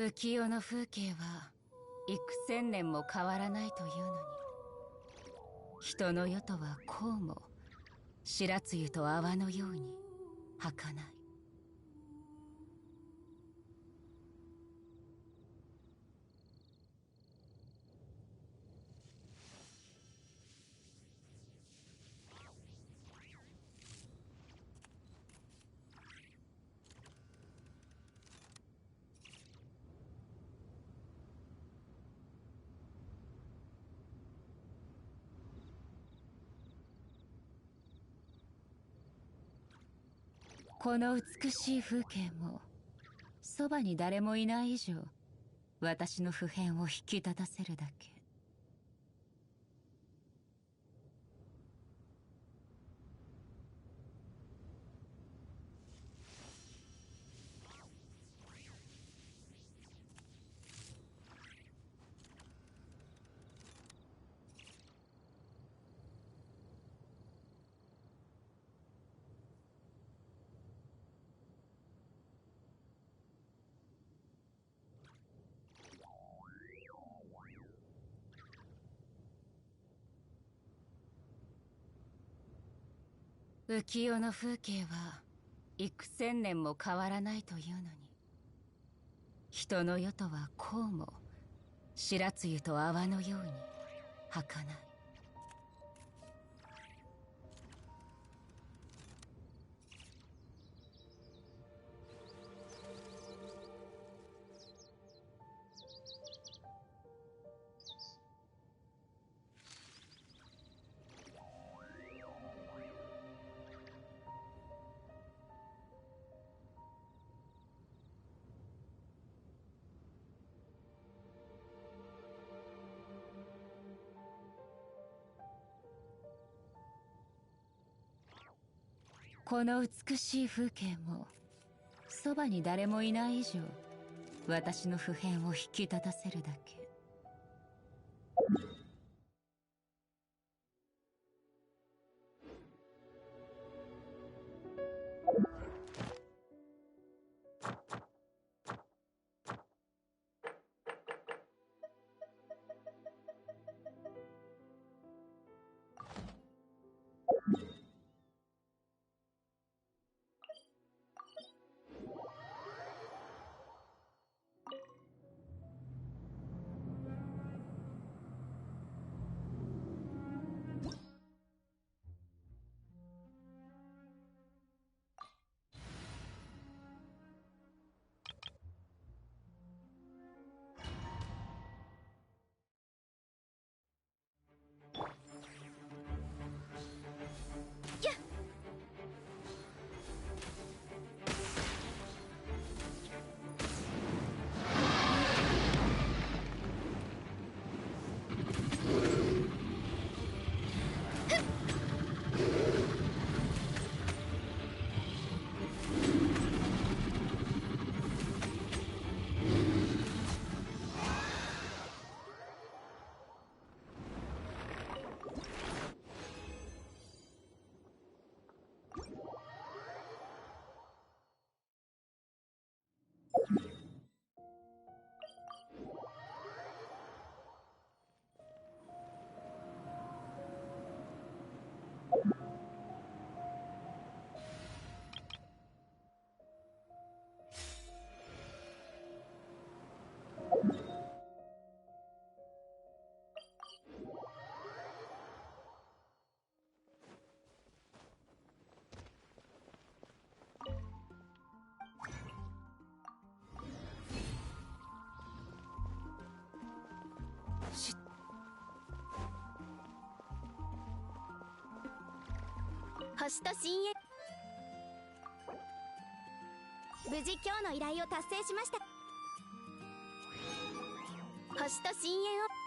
浮世の風景は幾千年も変わらないというのに、人の世とはこうも白露と泡のように儚い。この美しい風景もそばに誰もいない以上、私の普遍を引き立たせるだけ。浮世の風景は幾千年も変わらないというのに、人の世とはこうも白露と泡のように儚い。この美しい風景もそばに誰もいない以上、私の普遍を引き立たせるだけ。星と深淵、無事今日の依頼を達成しました。星と深淵を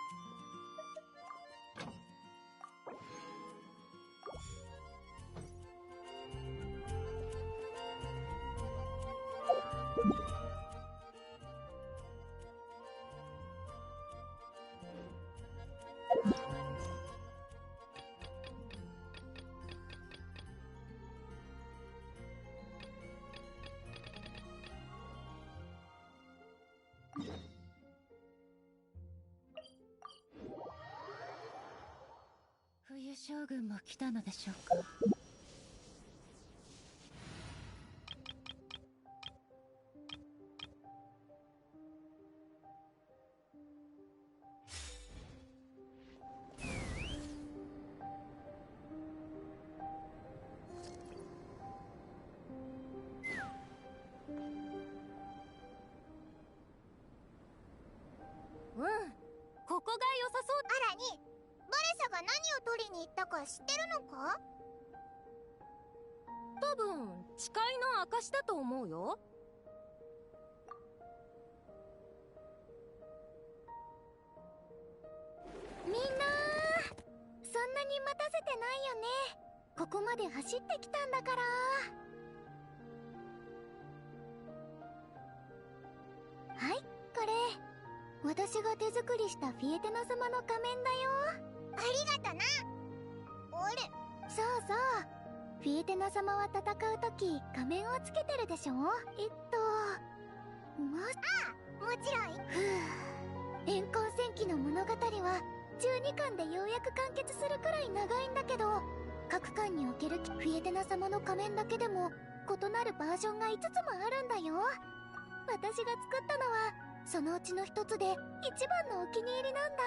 将軍も来たのでしょうか。ここが良さそう。あらに、バレサが何を取りに行ったか知ってるのか？多分誓いの証だと思うよ。みんなそんなに待たせてないよね。ここまで走ってきたんだから。はい、これ私が手作りしたフィエテナ様の仮面だよ。ありがとな。あれ、そうそう、フィエテナ様は戦う時仮面をつけてるでしょ。あ、もちろん。怨恨戦記の物語は12巻でようやく完結するくらい長いんだけど、各巻におけるフィエテナ様の仮面だけでも異なるバージョンが5つもあるんだよ。私が作ったのはそのうちの一つで一番のお気に入りなんだ。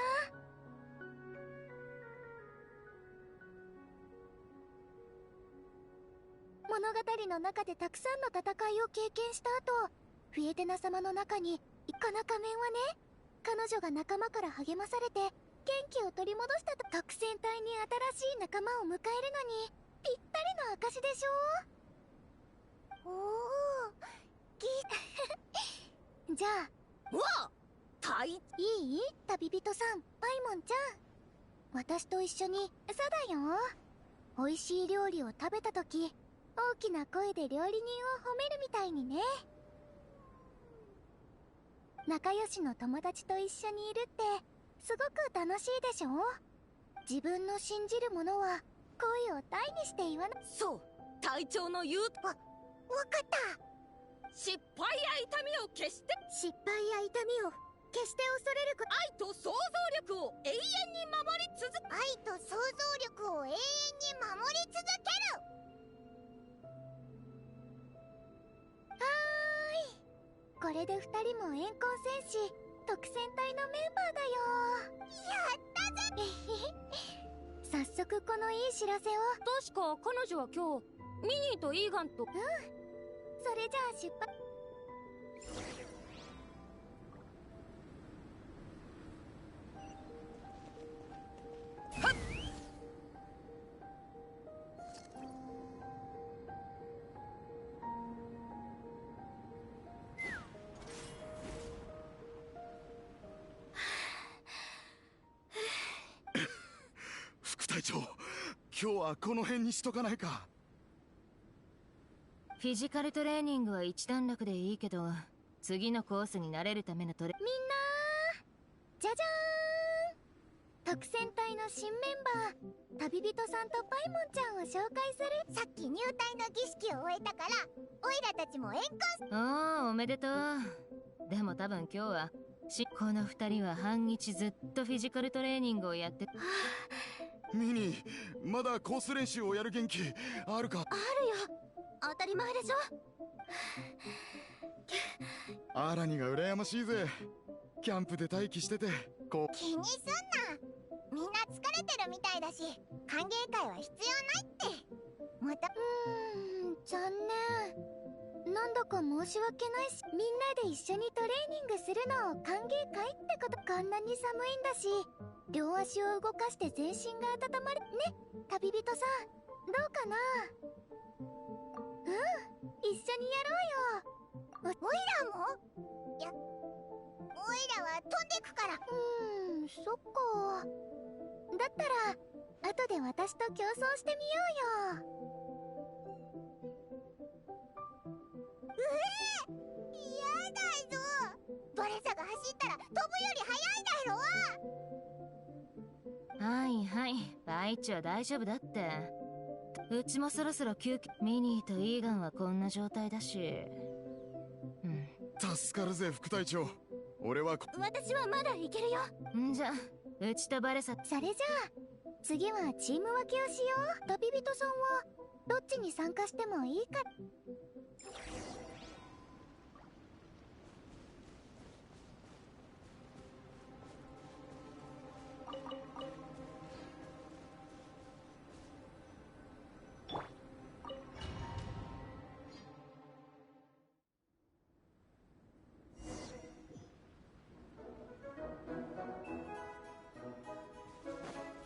物語の中でたくさんの戦いを経験した後、フィエテナ様の中にこの仮面はね、彼女が仲間から励まされて元気を取り戻したと。特戦隊に新しい仲間を迎えるのにぴったりの証でしょ。おお、じゃあ、うわっ、いい？旅人さん、パイモンちゃん。私と一緒に、そうだよ。美味しい料理を食べたとき、大きな声で料理人を褒めるみたいにね。仲良しの友達と一緒にいるって、すごく楽しいでしょ？自分の信じるものは、声を大にして言わな。そう、隊長の言う。わかった。失敗や痛みを決して、失敗や痛みを決して恐れる愛と想像力を永遠に守り続け、愛と想像力を永遠に守り続ける。はーい、これで2人も怨恨戦士特戦隊のメンバーだよ。やったぜ。早速このいい知らせを。確か彼女は今日ミニーとイーガンと。それじゃあ出発。はっ。副隊長、今日はこの辺にしとかないか。フィジカルトレーニングは一段落でいいけど、次のコースに慣れるためのみんなじゃじゃーん、特戦隊の新メンバー、旅人さんとパイモンちゃんを紹介する。さっき入隊の儀式を終えたから、オイラたちも援軍。おー、おめでとう。でも多分今日はこの二人は半日ずっとフィジカルトレーニングをやって。ミニー、まだコース練習をやる元気あるか？あるよ、当たり前でしょ。アラニが羨ましいぜ。キャンプで待機してて、こう。気にすんな、みんな疲れてるみたいだし、歓迎会は必要ないって。また残念。なんだか申し訳ないし、みんなで一緒にトレーニングするのを歓迎会ってこと。こんなに寒いんだし、両足を動かして全身が温まるね。旅人さん、どうかな？一緒にやろうよ。おいらも？や、おいらは飛んでくから。そっか。だったら後で私と競争してみようよ。嫌だぞ。バレサが走ったら飛ぶより速いだろ。はいはい、バイチは大丈夫だって。うちもそろそろ休憩。ミニーとイーガンはこんな状態だし。助かるぜ副隊長。俺は私はまだいけるよ。んじゃ、うちとバレサ。それじゃあ次はチーム分けをしよう。旅人さんはどっちに参加してもいいか。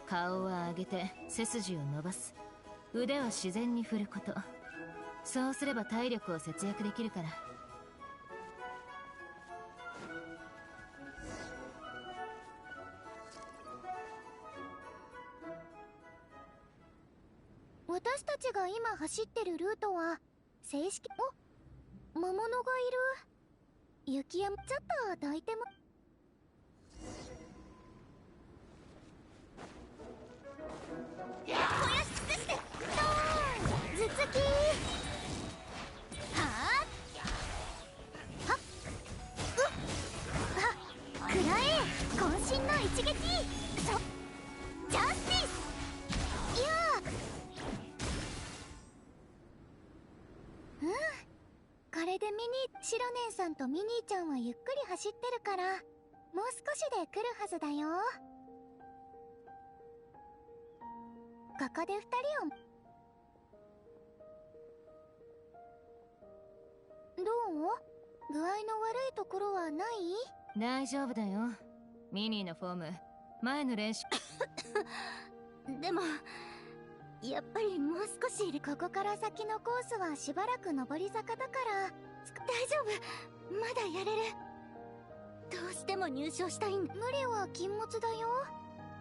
顔は上げて背筋を伸ばす。腕は自然に振ること。そうすれば体力を節約できるから。私たちが今走ってるルートは正式。お、魔物がいる。雪山ちょっとどいても。燃やし尽くしてドーン。頭突き。はあはっうっ食らえ。渾身の一撃。ジャスティス。いやこれでシロネンさんとミニーちゃんはゆっくり走ってるから、もう少しで来るはずだよ。ここで2人を。どう？具合の悪いところはない？大丈夫だよ。ミニーのフォーム、前の練習でもやっぱりもう少しいる。ここから先のコースはしばらく上り坂だから。大丈夫、まだやれる。どうしても入賞したいんだ。無理は禁物だよ。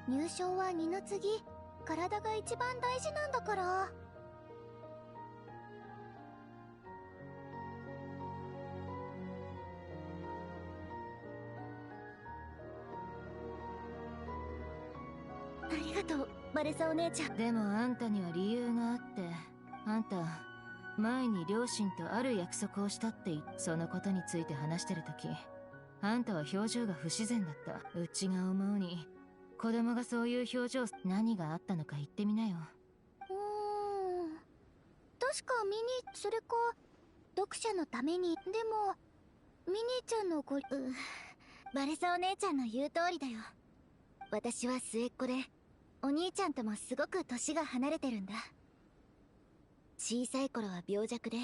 入賞は二の次。体が一番大事なんだから。ありがとう、バレサお姉ちゃん。でもあんたには理由があって。あんた前に両親とある約束をしたってそのことについて話してるとき、あんたは表情が不自然だった。うちが思うに子供がそういう表情。何があったのか言ってみなよ。確かそれか読者のために。でもミニーちゃんのバレサお姉ちゃんの言う通りだよ。私は末っ子で、お兄ちゃんともすごく年が離れてるんだ。小さい頃は病弱で、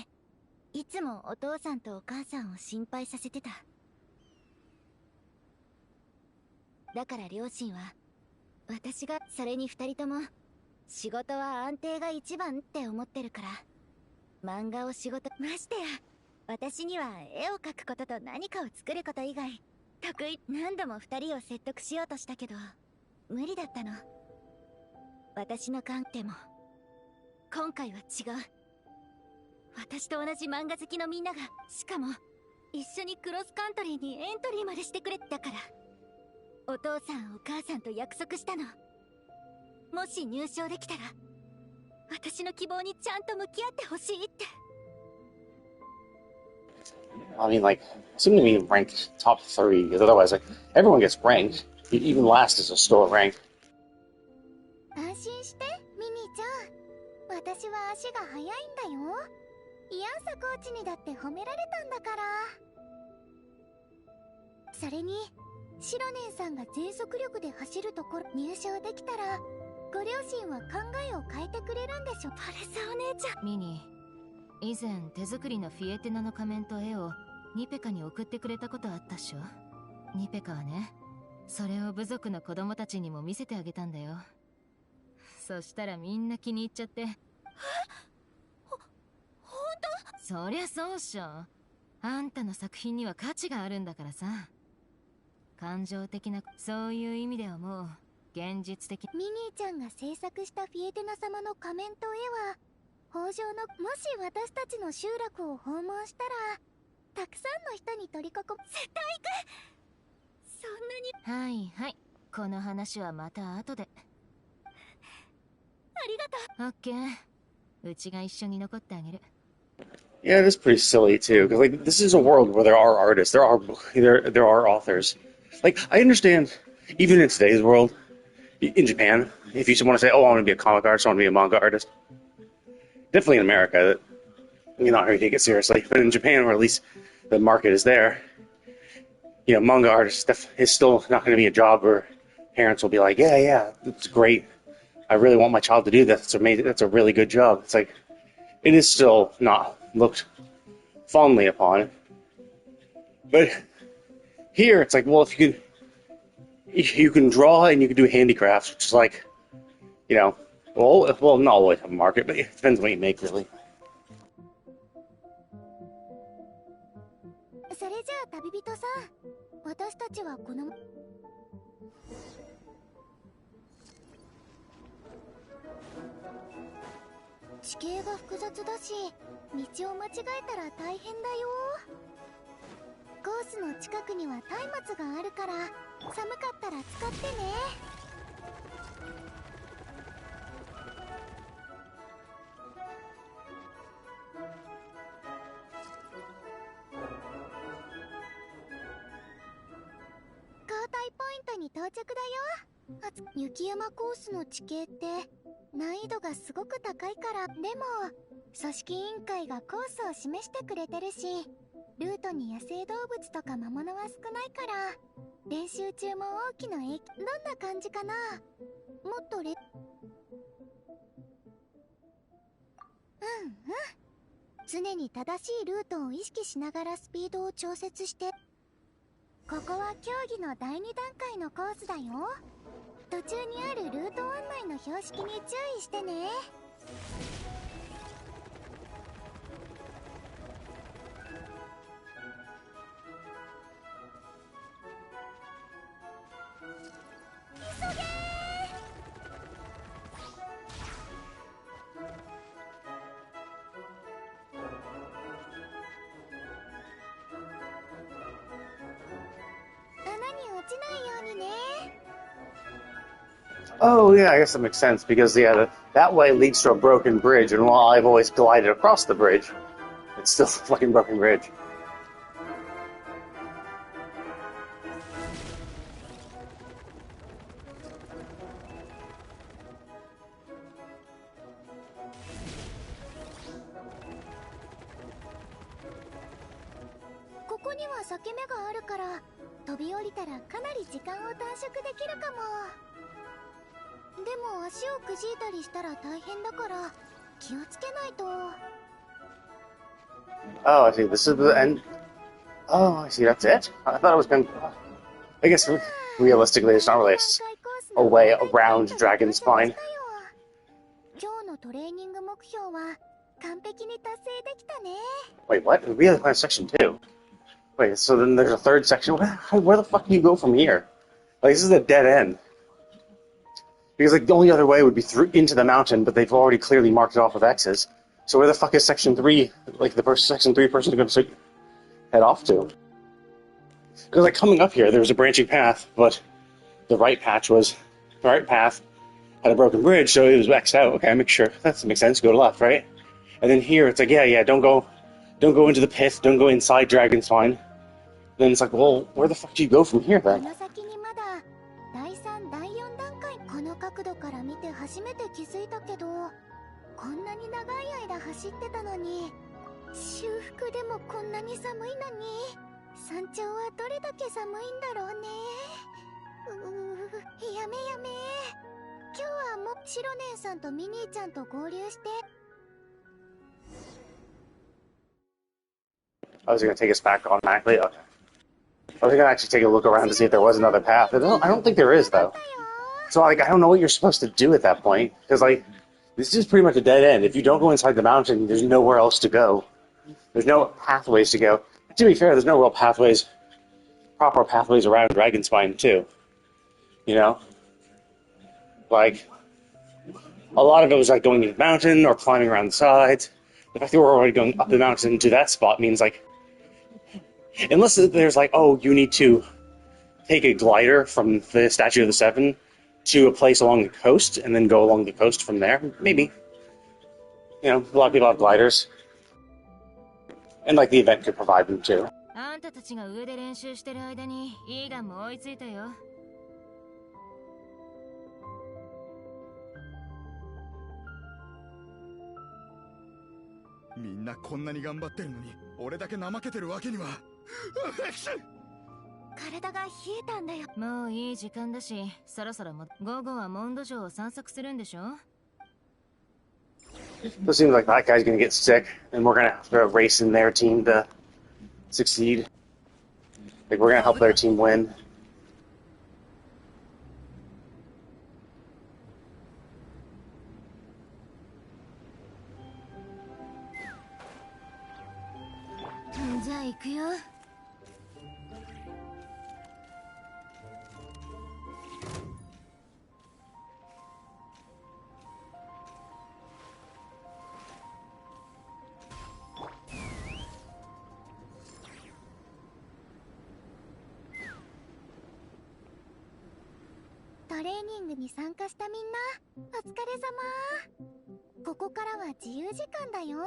いつもお父さんとお母さんを心配させてた。だから両親は私が、それに2人とも仕事は安定が一番って思ってるから、漫画を仕事、ましてや私には絵を描くことと何かを作ること以外得意。何度も2人を説得しようとしたけど無理だったの。私の観点も今回は違う。私と同じ漫画好きのみんなが、しかも一緒にクロスカントリーにエントリーまでしてくれたから、お父さんお母さんと約束したの。もし入賞できたら私の希望にちゃんと向き合ってほしいって。 I mean, like, assuming we ranked top 3, because otherwise, like, everyone gets ranked. Even last is a store rank. 安心してミニーちゃん、私は足が速いんだよ。イアンサコーチにだって褒められたんだから。それにシロネンさんが全速力で走るところ入賞できたら、ご両親は考えを変えてくれるんでしょ。バレサお姉ちゃん。ミニー、以前手作りのフィエテナの仮面と絵をニペカに送ってくれたことあったっしょ。ニペカはね、それを部族の子供たちにも見せてあげたんだよ。そしたらみんな気に入っちゃって。ほんと？そりゃそうっしょ。あんたの作品には価値があるんだからさ。感情的な、そういう意味ではもう現実的。ミニーちゃんが制作したフィエテナ様の仮面と絵は北条の、もし私たちの集落を訪問したらたくさんの人に取り囲む。絶対行く。そんなに。はいはい、この話はまた後で。ありがとう。オッケー、うちが一緒に残ってあげる。Yeah, it is pretty silly too, because like this is a world where there are artists, there are authors. Like I understand, even in today's world, in Japan, if you want to say, oh, I want to be a comic artist, I want to be a manga artist. Definitely in America, you're not going to take it seriously. But in Japan, or at least the market is there, manga artist is still not going to be a job where parents will be like, yeah, it's great. I really want my child to do that. That's amazing. That's a really good job. It's like, it is still not looked fondly upon. But here, it's like, well, if you can draw and you can do handicrafts, which is like, well, not always a market, but it depends on what you make, really. それじゃあ旅人さん、私たちはこの地形が複雑だし、道を間違えたら大変だよ。コースの近くには松明があるから、寒かったら使ってね。交代ポイントに到着だよ。雪山コースの地形って難易度がすごく高いから。でも組織委員会がコースを示してくれてるし、ルートに野生動物とか魔物は少ないから、練習中も大きな影響。どんな感じかな。もっと常に正しいルートを意識しながらスピードを調節して。ここは競技の第2段階のコースだよ。途中にあるルート案内の標識に注意してね。急げー。穴に落ちないようにね。Oh, yeah, I guess that makes sense, because, that way leads to a broken bridge, and while I've always glided across the bridge, it's still a fucking broken bridge. Oh, I see. This is the end. Oh, I see. That's it? I thought it was going to... I guess, realistically, it's not really a way around Dragon's Spine. Wait, what? We have a section 2. Wait, so then there's a third section? Where the fuck do you go from here? Like, this is a dead end. Because, like, the only other way would be through into the mountain, but they've already clearly marked it off with X's. So where the fuck is section 3, like, the section 3 person going to head off to? Because, like, coming up here, there was a branching path, but the right path had a broken bridge, so it was X'd out. Okay, I make sure. That makes sense. Go to left, right? And then here, it's like, yeah, don't go into the pit, don't go inside Dragon's Spine. Then it's like, well, where the fuck do you go from here, then? 角度から見て初めて気づいたけど、こんなに長い間走ってたのに、修復でもこんなに寒いのに、山頂はどれだけ寒いんだろうね。やめ。今日はもうシロネンさんとミニーちゃんと合流して。I was going to take us back automatically. Okay. I was going to actually take a look around to see if there was another path. I don't think there is, though. So, like, I don't know what you're supposed to do at that point. Because, like, this is pretty much a dead end. If you don't go inside the mountain, there's nowhere else to go. There's no pathways to go. To be fair, there's no real proper pathways around Dragonspine, too. You know? Like, a lot of it was, like, going into the mountain or climbing around the sides. The fact that we're already going up the mountain to that spot means, like, unless there's, like, oh, you need to take a glider from the Statue of the Seven to a place along the coast, and then go along the coast from there. Maybe. You know, a lot of people have gliders. And, like, the event could provide them, too. あんたたちが上で練習してる間にイーガンも追いついたよ。みんなこんなに頑張ってるのに俺だけ怠けてるわけには。体が冷えたんだよ。もういい時間だし、そろそろ午後はモンド城を散策するんでしょ。 So it seems like that guy's gonna get sick, and we're gonna have to race in their team to succeed. Like we're gonna help their team win. じゃあ行くよ。トレーニングに参加したみんな、お疲れ様。ここからは自由時間だよ。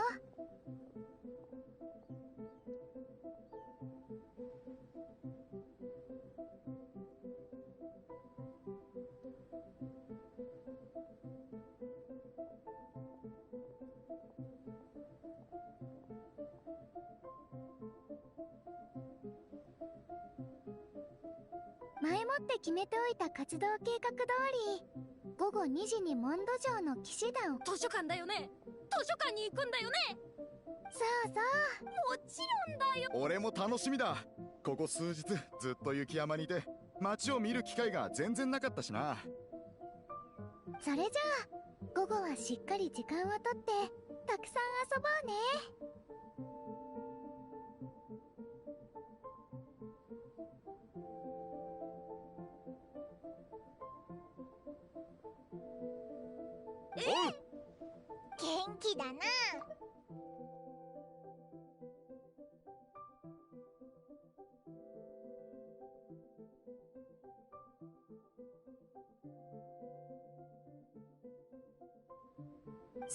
前もって決めておいた活動計画通り、午後2時にモンド城の騎士団を。図書館だよね。図書館に行くんだよね。そうそう。もちろんだよ。俺も楽しみだ。ここ数日ずっと雪山にいて街を見る機会が全然なかったしな。それじゃあ午後はしっかり時間をとってたくさん遊ぼうね。元気だな。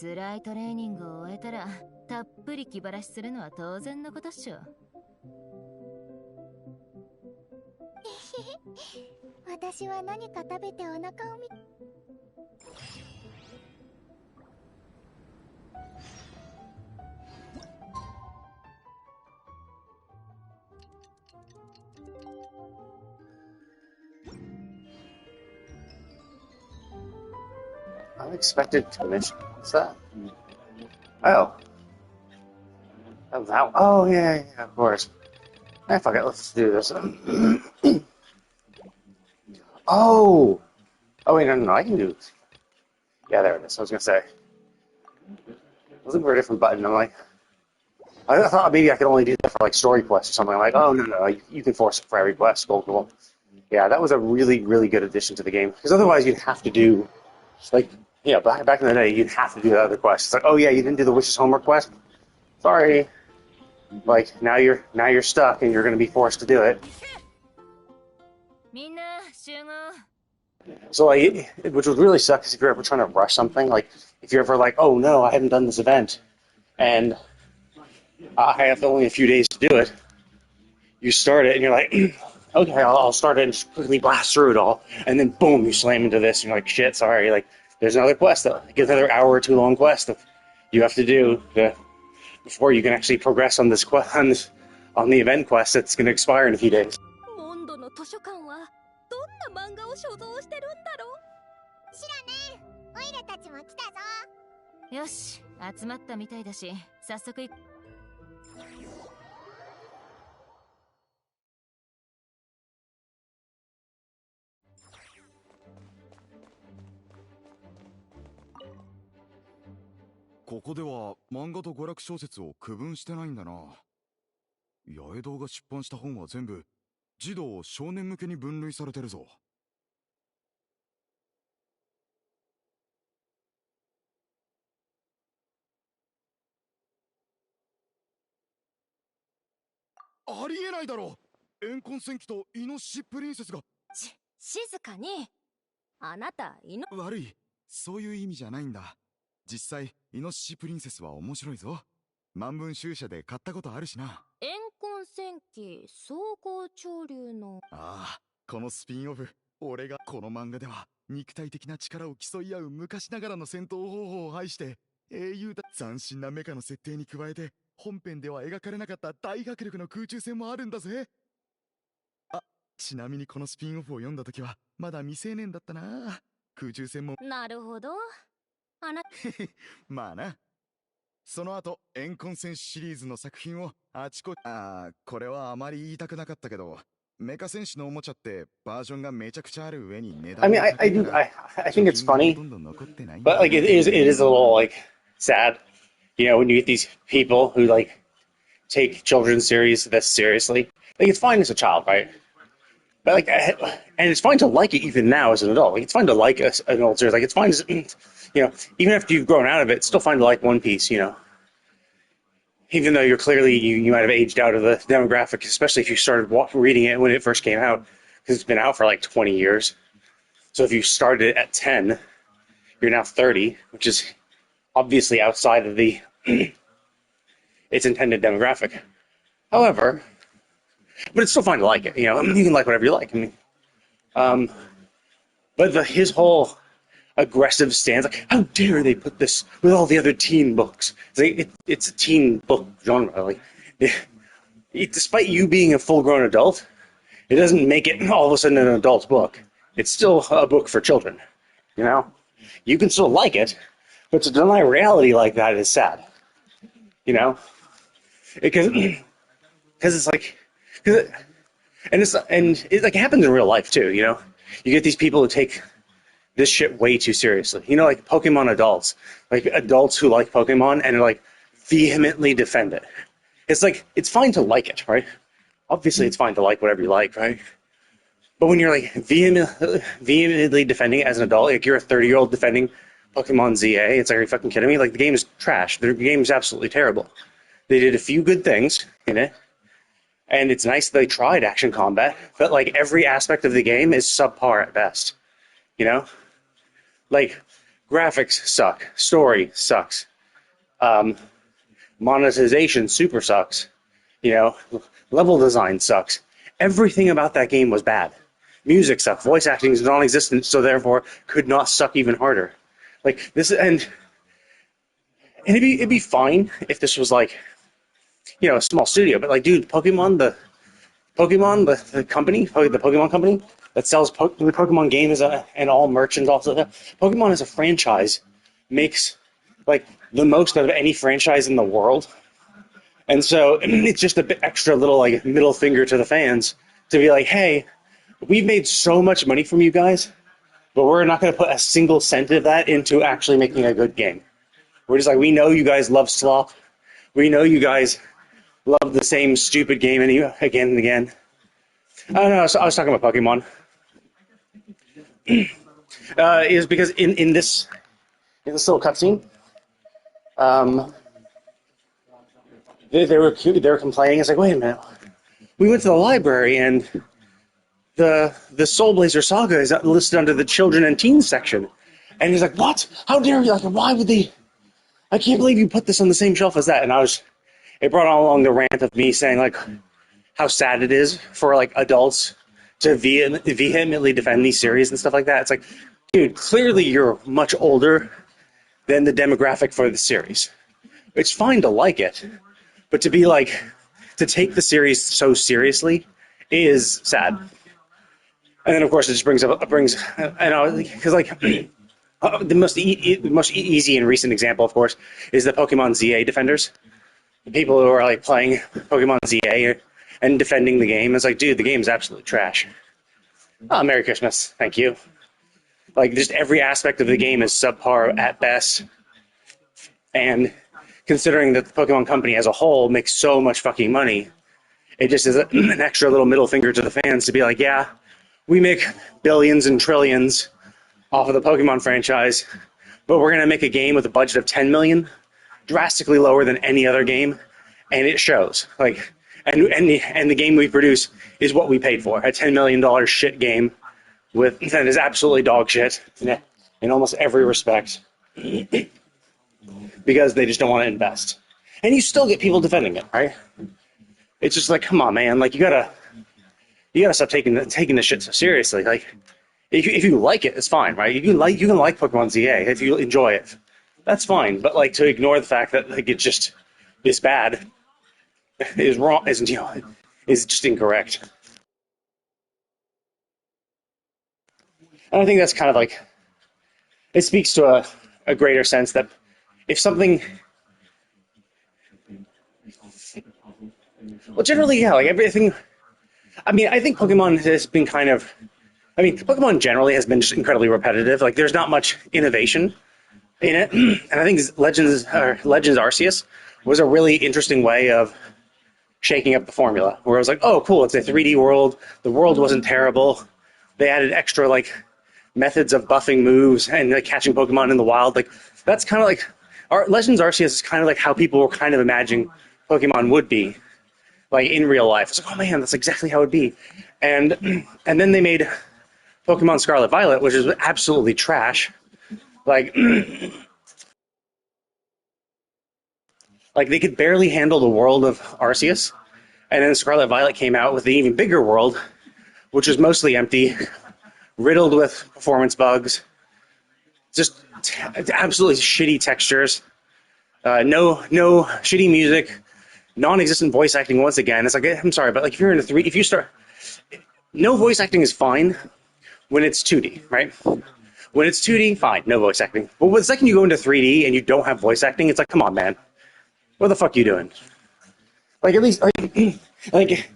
辛いトレーニングを終えたらたっぷり気晴らしするのは当然のことっしょ。私は何か食べてお腹をUnexpected commission. What's that? Oh. Oh, that. Oh, yeah, of course. Fuck it. Let's do this. Oh! Oh, wait, no, I can do this. Yeah, there it is. I was gonna say. I was looking for a different button. I'm like, I thought maybe I could only do that for, like, story quests or something. I'm like, oh, no, you can force it for every quest. Cool. Yeah, that was a really, really good addition to the game. Because otherwise you'd have to do, like, yeah, back in the day, you'd have to do the other quests. It's like, oh yeah, you didn't do the Wishes homework quest? Sorry. Like, now you're stuck and you're gonna be forced to do it. So, like, which would really suck is if you're ever trying to rush something. Like, if you're ever like, oh no, I haven't done this event, and I have only a few days to do it. You start it and you're like, okay, I'll start it and just quickly blast through it all, and then boom, you slam into this and you're like, shit, sorry, like, there's another quest, though. Get another hour or two long quest that you have to do before you can actually progress on this on the event quest that's going to expire in a few days. モンドの図書館はどんな漫画を所蔵してるんだろう。知らねえ。オイラたちも来たぞ。よし、集まったみたいだし、早速行く。ここでは漫画と娯楽小説を区分してないんだな。八重堂が出版した本は全部児童少年向けに分類されてるぞ。ありえないだろ。怨恨戦記とイノシシプリンセスが。静かに。あなた悪い、そういう意味じゃないんだ。実際イノシシプリンセスは面白いぞ。万文集社で買ったことあるしな。怨恨戦記総合潮流の。ああ、このスピンオフ、俺がこの漫画では肉体的な力を競い合う昔ながらの戦闘方法を愛して英雄だ。斬新なメカの設定に加えて、本編では描かれなかった大迫力の空中戦もあるんだぜ。あ、ちなみにこのスピンオフを読んだ時はまだ未成年だったな。空中戦も。なるほど。あなまあな。その後、エンコン戦士シリーズの作品をこれはあまり言いたくなかったけど、メカ戦士のおもちゃってバージョンがめちゃくちゃある上に値段 I mean, I think it's funny, but like it is a little like sad, you know, when you get these people who like take children's series this seriously. Like it's fine as a child, right? But like, and it's fine to like it even now as an adult. Like it's fine to like an old series. Like it's fine, you know, even after you've grown out of it, it's still fine to like One Piece, you know. Even though you're clearly, you might have aged out of the demographic, especially if you started reading it when it first came out, because it's been out for like 20 years. So if you started at 10, you're now 30, which is obviously outside of the its intended demographic. However, but it's still fine to like it, you know. You can like whatever you like. I mean, but his whole aggressive stance, like, how dare they put this with all the other teen books? It's like, it's a teen book genre. Like, despite you being a full-grown adult, it doesn't make it all of a sudden an adult book. It's still a book for children, you know? You can still like it, but to deny reality like that is sad, you know? Because it's like, and it like happens in real life too, you know? You get these people who take this shit way too seriously. You know, like Pokemon adults. Like adults who like Pokemon and like vehemently defend it. It's like, it's fine to like it, right? Obviously it's fine to like whatever you like, right? But when you're like vehemently defending it as an adult, like you're a 30-year-old defending Pokemon ZA, it's like, are you fucking kidding me? Like the game is trash. The game is absolutely terrible. They did a few good things in it. And it's nice they tried action combat, but like every aspect of the game is subpar at best. You know? Like, graphics suck. Story sucks. Monetization super sucks. You know? Level design sucks. Everything about that game was bad. Music sucked. Voice acting is non-existent, so therefore could not suck even harder. Like, this, and it'd be fine if this was like, you know, a small studio, but like, dude, Pokemon, the company, the Pokemon company that sells the Pokemon games and all merch and all that. Pokemon as a franchise makes like the most out of any franchise in the world, and so it's just a bit extra little like middle finger to the fans to be like, hey, we've made so much money from you guys, but we're not going to put a single cent of that into actually making a good game. We're just like, we know you guys love slop. We know you guys love the same stupid game again and again. I don't know. I was talking about Pokemon. Is because in this little cutscene, they were complaining. It's like, wait a minute, we went to the library and the Soul Blazer Saga is listed under the children and teens section, and he's like, what? How dare you? Like, why would they? I can't believe you put this on the same shelf as that. And it brought along the rant of me saying like how sad it is for like adults to vehemently defend these series and stuff like that. It's like, dude, clearly you're much older than the demographic for the series. It's fine to like it, but to be like, to take the series so seriously is sad. And then of course it just brings, I know, because like the most easy and recent example, of course, is the Pokemon ZA defenders. The people who are like playing Pokemon ZA and defending the game. It's like, dude, the game's absolutely trash. Oh, Merry Christmas. Thank you. Like, just every aspect of the game is subpar at best. And considering that the Pokemon Company as a whole makes so much fucking money, it just is an extra little middle finger to the fans to be like, yeah, we make billions and trillions off of the Pokemon franchise, but we're going to make a game with a budget of 10 million, drastically lower than any other game, and it shows. Like, and the game we produce is what we paid for, a $10 million shit game that is absolutely dog shit in almost every respect, because they just don't want to invest. And you still get people defending it, right? It's just like, come on, man, like you gotta stop taking this shit so seriously. Like, if you like it, it's fine, right? You can like Pokemon ZA if you enjoy it. that's fine. But like to ignore the fact that like it's just this bad is wrong, isn't is just incorrect. And I think that's kind of like it speaks to a greater sense that if something, well, generally, yeah, like everything. I mean, I think Pokemon has been kind of. I mean, Pokemon generally has been just incredibly repetitive. Like, there's not much innovation in it, and I think Legends Arceus was a really interesting way of shaking up the formula. Where I was like, oh, cool, it's a 3D world. The world wasn't terrible. They added extra like methods of buffing moves and like catching Pokemon in the wild. Like, that's kind of like Legends Arceus is kind of like how people were kind of imagining Pokemon would be, like in real life. It's like, oh man, that's exactly how it would be. And then they made Pokemon Scarlet Violet, which is absolutely trash. Like, like they could barely handle the world of Arceus, and then Scarlet Violet came out with an even bigger world, which was mostly empty, riddled with performance bugs, just absolutely shitty textures, no shitty music, non-existent voice acting. Once again, it's like, I'm sorry, but like if you start, no voice acting is fine when it's 2D, right? When it's 2D, fine, no voice acting. But the second you go into 3D and you don't have voice acting, it's like, come on, man, what the fuck are you doing? Like, at least, like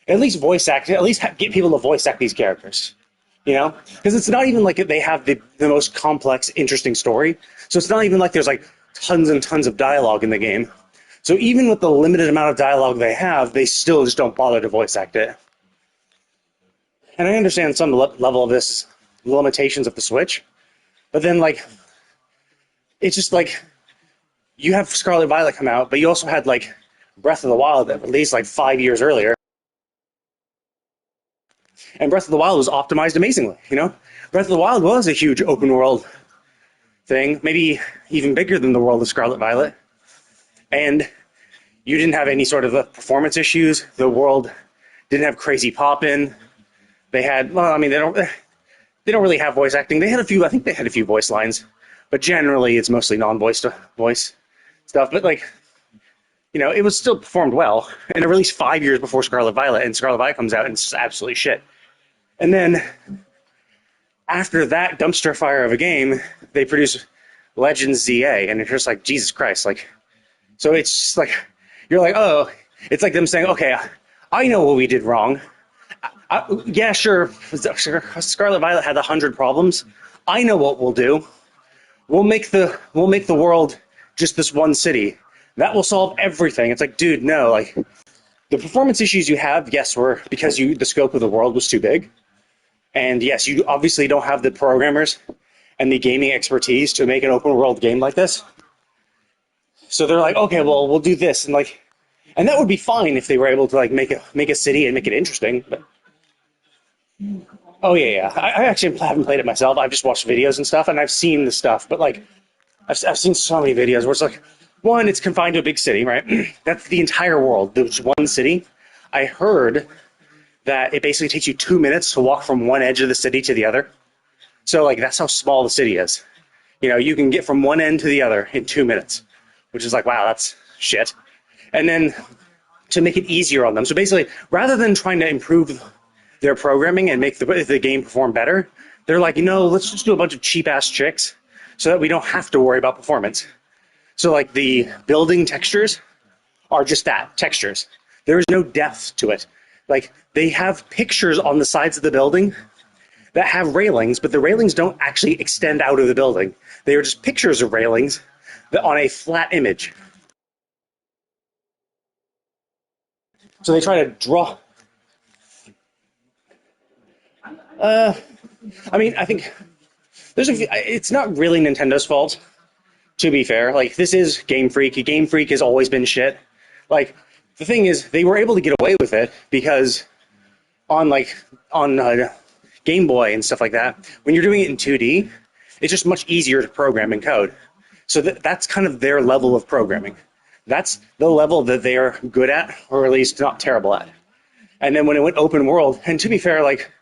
at least voice act. At least get people to voice act these characters. You know, because it's not even like they have the most complex, interesting story. So it's not even like there's like tons and tons of dialogue in the game. So even with the limited amount of dialogue they have, they still just don't bother to voice act it. And I understand some level of this limitations of the Switch, but then like it's just like you have Scarlet Violet come out, but you also had like Breath of the Wild that released like 5 years earlier. And Breath of the Wild was optimized amazingly, you know? Breath of the Wild was a huge open world thing, maybe even bigger than the world of Scarlet Violet. And you didn't have any sort of performance issues. The world didn't have crazy pop-in. They had, well, I mean, they don't really have voice acting. They had a few, I think they had a few voice lines, but generally it's mostly non-voice voice stuff. But like, you know, it was still performed well. And it released 5 years before Scarlet Violet, and Scarlet Violet comes out and it's just absolutely shit. And then after that dumpster fire of a game, they produce Legends ZA, and it's just like, Jesus Christ, like, so it's just like, you're like, oh, it's like them saying, okay, I know what we did wrong. Yeah, sure, Scarlet Violet had 100 problems. I know what we'll do. We'll make the world just this one city. That will solve everything. It's like, dude, no, like, the performance issues you have, yes, were because the scope of the world was too big. And yes, you obviously don't have the programmers and the gaming expertise to make an open world game like this. So they're like, okay, well, we'll do this, and like, and that would be fine if they were able to like make a city and make it interesting. But oh yeah, I actually haven't played it myself. I've just watched videos and stuff, and I've seen the stuff. But like, I've seen so many videos where it's like, one, it's confined to a big city, right? That's the entire world. There's one city. I heard that it basically takes you 2 minutes to walk from one edge of the city to the other. So like, that's how small the city is. You know, you can get from one end to the other in 2 minutes, which is like, wow, that's shit. And then to make it easier on them. So basically, rather than trying to improve their programming and make the game perform better, they're like, you know, let's just do a bunch of cheap-ass tricks so that we don't have to worry about performance. So like the building textures are just that, textures. There is no depth to it. Like, they have pictures on the sides of the building that have railings, but the railings don't actually extend out of the building. They are just pictures of railings on a flat image. So they try to draw. I mean, I think it's not really Nintendo's fault, to be fair. Like, this is Game Freak. Game Freak has always been shit. Like, the thing is, they were able to get away with it because on Game Boy and stuff like that, when you're doing it in 2D, it's just much easier to program in code. So that's kind of their level of programming. That's the level that they are good at, or at least not terrible at. And then when it went open world, and to be fair, like,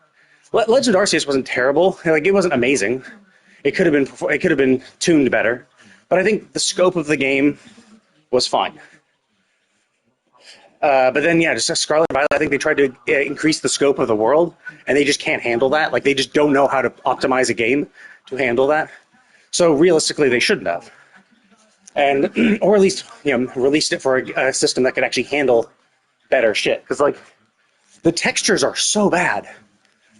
Legend Arceus wasn't terrible. Like, it wasn't amazing. It could have been tuned better. But I think the scope of the game was fine. But then, yeah, just Scarlet Violet, I think they tried to increase the scope of the world, and they just can't handle that. Like, they just don't know how to optimize a game to handle that. So realistically, they shouldn't have. And, or at least, released it for a system that could actually handle better shit. Because, like, the textures are so bad.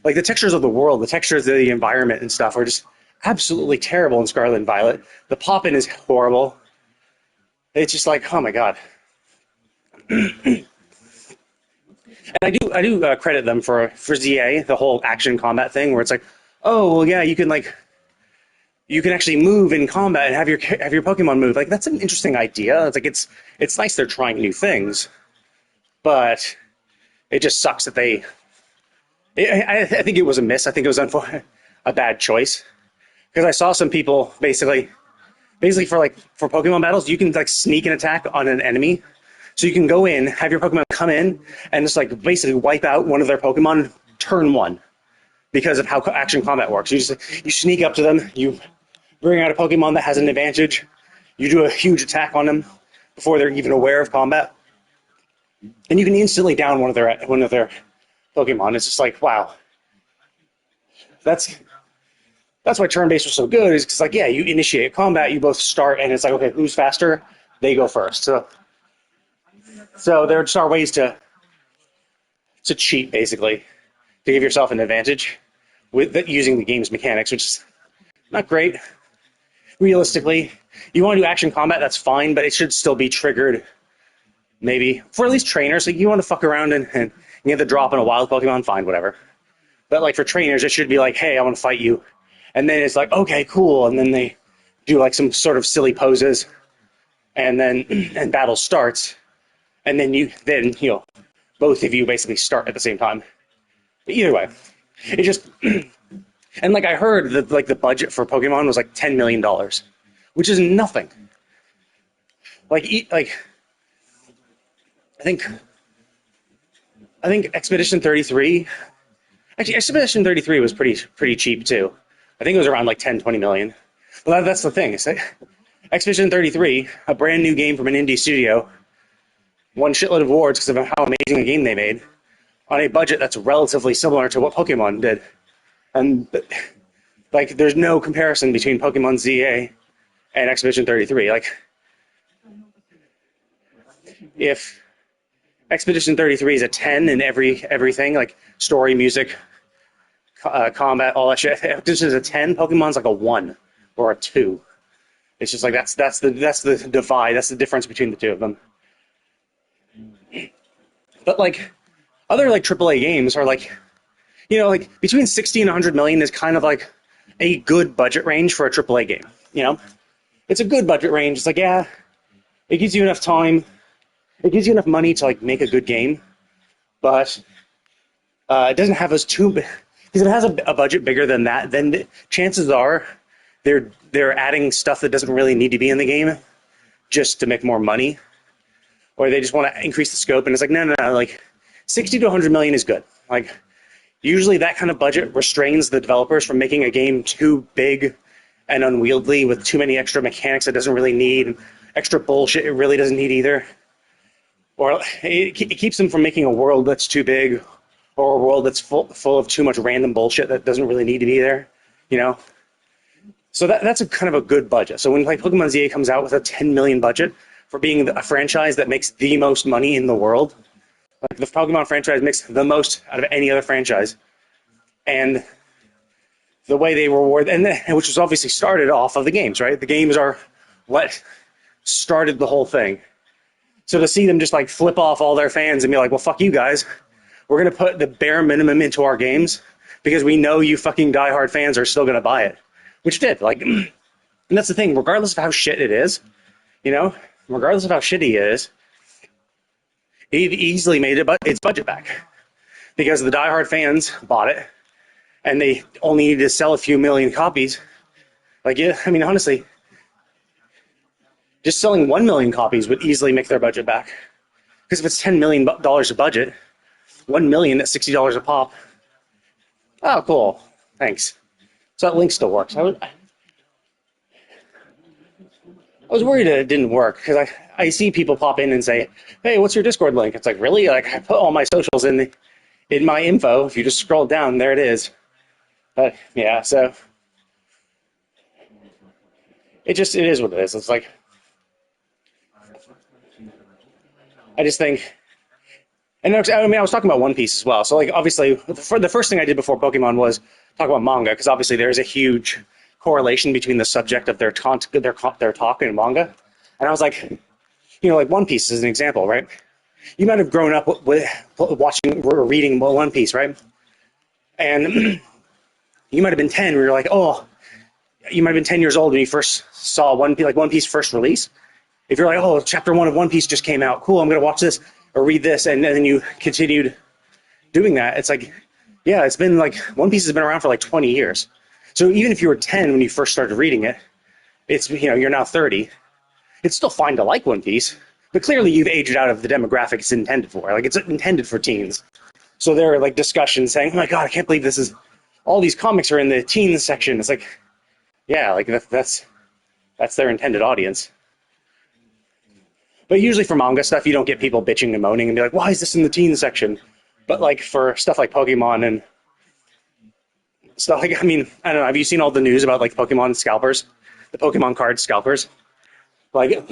Like, the textures of the world, the textures of the environment and stuff are just absolutely terrible in Scarlet and Violet. The pop-in is horrible. It's just like, oh my god. And I do credit them for ZA, the whole action combat thing, where it's like, oh well, yeah, you can actually move in combat and have your Pokemon move. Like, that's an interesting idea. It's like it's nice they're trying new things, but it just sucks that they. I think it was a miss. I think it was a bad choice, because I saw some people basically for Pokemon battles, you can like sneak an attack on an enemy. So you can go in, have your Pokemon come in, and just like basically wipe out one of their Pokemon turn one, because of how action combat works. You sneak up to them, you bring out a Pokemon that has an advantage, you do a huge attack on them before they're even aware of combat, and you can instantly down one of their Pokemon. It's just like, wow. That's why turn-based was so good, is because, like, yeah, you initiate combat, you both start, and it's like, okay, who's faster? They go first. So there just are ways to cheat, basically, to give yourself an advantage using the game's mechanics, which is not great. Realistically, you want to do action combat, that's fine, but it should still be triggered, maybe, for at least trainers. Like, you want to fuck around and you get the drop on a wild Pokemon, fine, whatever. But like for trainers, it should be like, hey, I want to fight you. And then it's like, okay, cool. And then they do like some sort of silly poses, and then battle starts. And then both of you basically start at the same time. But either way, it just, and like I heard that like the budget for Pokemon was like $10 million, which is nothing. I think Expedition 33, actually Expedition 33 was pretty cheap too. I think it was around like 10-20 million. Well, that's the thing. It's like Expedition 33, a brand new game from an indie studio, won shitload of awards because of how amazing a game they made on a budget that's relatively similar to what Pokemon did. And like, there's no comparison between Pokemon ZA and Expedition 33. Like, if Expedition 33 is a 10 in everything, like story, music, combat, all that shit, if this is a 10, Pokemon's like a 1 or a 2. It's just like, that's the divide, that's the difference between the two of them. But like other like AAA games are like, like between 60 and 100 million is kind of like a good budget range for a AAA game. It's a good budget range. It's like, yeah, it gives you enough time, it gives you enough money to like make a good game, but it doesn't have us too big. Because if it has a budget bigger than that, then chances are they're adding stuff that doesn't really need to be in the game just to make more money. Or they just want to increase the scope, and it's like, no, like 60 to 100 million is good. Like, usually that kind of budget restrains the developers from making a game too big and unwieldy with too many extra mechanics it doesn't really need, extra bullshit it really doesn't need either. Or it keeps them from making a world that's too big, or a world that's full of too much random bullshit that doesn't really need to be there, So that's a kind of a good budget. So when like Pokemon ZA comes out with a 10 million budget, for being a franchise that makes the most money in the world. Like, the Pokemon franchise makes the most out of any other franchise. And the way they reward, which was obviously started off of the games, right? The games are what started the whole thing. So to see them just like flip off all their fans and be like, well, fuck you guys. We're going to put the bare minimum into our games because we know you fucking diehard fans are still going to buy it. Which did. Like, and that's the thing, regardless of how shit it is, regardless of how shitty it is, it easily made its budget back because the diehard fans bought it, and they only needed to sell a few million copies. Like, yeah, I mean, honestly, just selling 1 million copies would easily make their budget back. Because if it's $10 million of budget, 1 million at $60 a pop. Oh, cool. Thanks. So that link still works. I was worried that it didn't work because I see people pop in and say, "Hey, what's your Discord link?" It's like, really? Like, I put all my socials in my info. If you just scroll down, there it is. But yeah, so it is what it is. It's like, I just think, and I mean, I was talking about One Piece as well. So like, obviously, for the first thing I did before Pokemon was talk about manga, because obviously there is a huge correlation between the subject of their talk and manga. And I was like, you know, like One Piece is an example, right? You might have grown up with watching or reading One Piece, right? And you might have been 10 where you're like, oh, you might have been 10 years old when you first saw One Piece first release. If you're like, oh, chapter 1 of One Piece just came out, cool, I'm going to watch this or read this, and then you continued doing that, it's like, yeah, it's been like, One Piece has been around for like 20 years. So even if you were 10 when you first started reading it, it's, you know, you're now 30, it's still fine to like One Piece, but clearly you've aged out of the demographic it's intended for. Like, it's intended for teens. So there are like discussions saying, oh my god, I can't believe this is, all these comics are in the teens section. It's like, yeah, like that's their intended audience. But usually for manga stuff, you don't get people bitching and moaning and be like, why is this in the teens section? But like for stuff like Pokemon and stuff like, I mean, I don't know, have you seen all the news about like Pokemon scalpers? The Pokemon card scalpers? Like,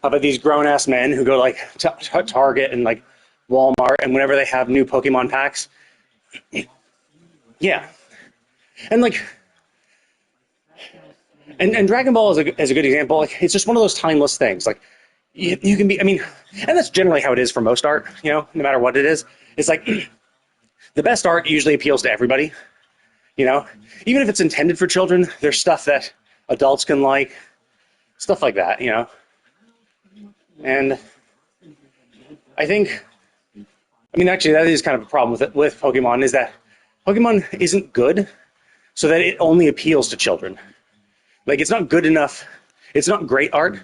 how about these grown-ass men who go like to Target and like Walmart, and whenever they have new Pokemon packs, yeah. And like, and Dragon Ball is a good example. Like, it's just one of those timeless things. Like, you can be, I mean, and that's generally how it is for most art, you know, no matter what it is. It's like, the best art usually appeals to everybody, you know? Even if it's intended for children, there's stuff that adults can like, stuff like that, you know? And I think, I mean, actually, that is kind of a problem with Pokemon, is that Pokemon isn't good so that it only appeals to children. Like, it's not good enough, it's not great art,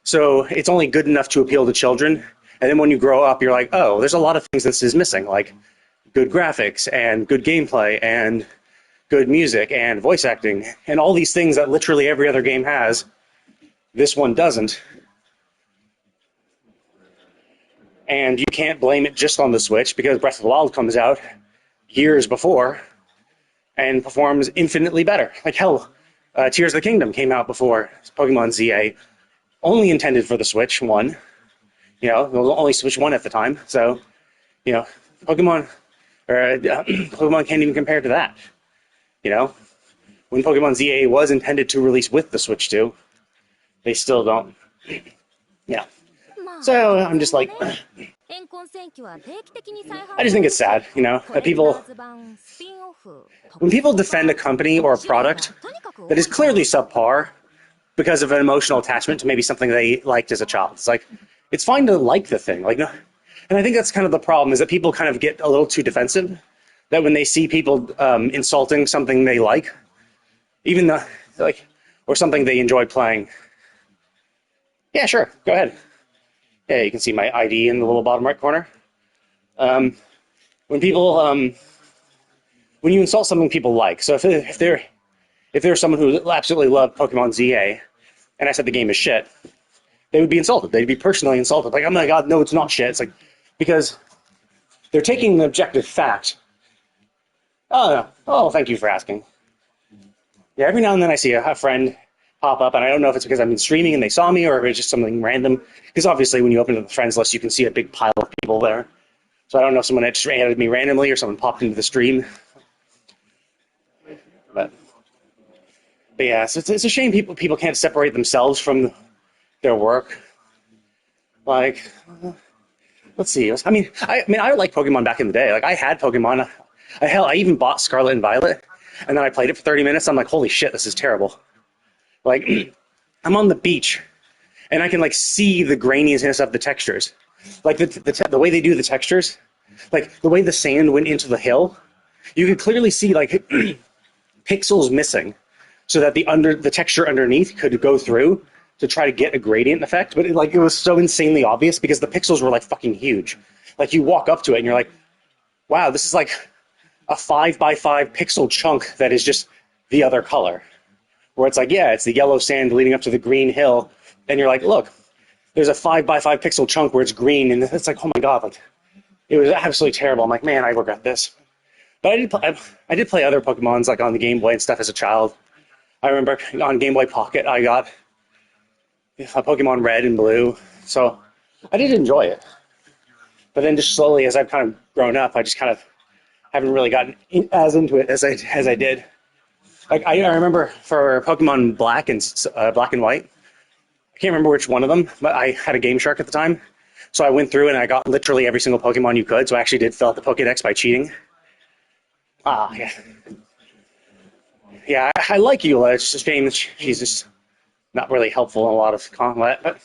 so it's only good enough to appeal to children. And then when you grow up, you're like, oh, there's a lot of things this is missing, like good graphics and good gameplay and good music and voice acting and all these things that literally every other game has. This one doesn't. And you can't blame it just on the Switch, because Breath of the Wild comes out years before and performs infinitely better. Like, hell, Tears of the Kingdom came out before Pokemon ZA, only intended for the Switch 1. You know, it was only Switch 1 at the time. So, you know, Pokemon can't even compare to that. You know, when Pokemon ZA was intended to release with the Switch 2, they still don't. Yeah. So I'm just like, I just think it's sad, you know, that when people defend a company or a product that is clearly subpar because of an emotional attachment to maybe something they liked as a child, it's like, it's fine to like the thing, like, no. And I think that's kind of the problem, is that people kind of get a little too defensive, that when they see people insulting something they like, even though, like, or something they enjoy playing. Yeah, sure, go ahead. Yeah, you can see my ID in the little bottom right corner. When people, when you insult something people like, so if there's someone who absolutely loved Pokemon ZA, and I said the game is shit, they would be insulted. They'd be personally insulted. Like, oh my god, no, it's not shit. It's like, because they're taking an objective fact. Oh, no. Oh, thank you for asking. Yeah, every now and then I see a friend pop up, and I don't know if it's because I've been streaming and they saw me, or if it's just something random. Because obviously when you open the friends list, you can see a big pile of people there. So I don't know if someone just added me randomly or someone popped into the stream. But yeah, so it's a shame people can't separate themselves from their work. Like, let's see. I mean, I liked Pokemon back in the day. Like, I had Pokemon. I even bought Scarlet and Violet, and then I played it for 30 minutes. I'm like, holy shit, this is terrible. Like, I'm on the beach, and I can, like, see the graininess of the textures. Like, the way they do the textures, like, the way the sand went into the hill, you could clearly see, like, pixels missing, so that the texture underneath could go through to try to get a gradient effect. But, it was so insanely obvious, because the pixels were, like, fucking huge. Like, you walk up to it, and you're like, wow, this is, like, a 5x5 pixel chunk that is just the other color. where it's like, yeah, it's the yellow sand leading up to the green hill, and you're like, look, there's a 5x5 pixel chunk where it's green, and it's like, oh my god, like, it was absolutely terrible. I'm like, man, I regret this. But I did play other Pokemons, like on the Game Boy and stuff as a child. I remember on Game Boy Pocket, I got a Pokemon Red and Blue, so I did enjoy it. But then just slowly, as I've kind of grown up, I just kind of haven't really gotten as into it as I did. Like I remember for Pokemon Black and White, I can't remember which one of them, but I had a Game Shark at the time, so I went through and I got literally every single Pokemon you could. So I actually did fill out the Pokédex by cheating. Yeah. Yeah, I like Eula. It's just a shame that she's just not really helpful in a lot of combat. But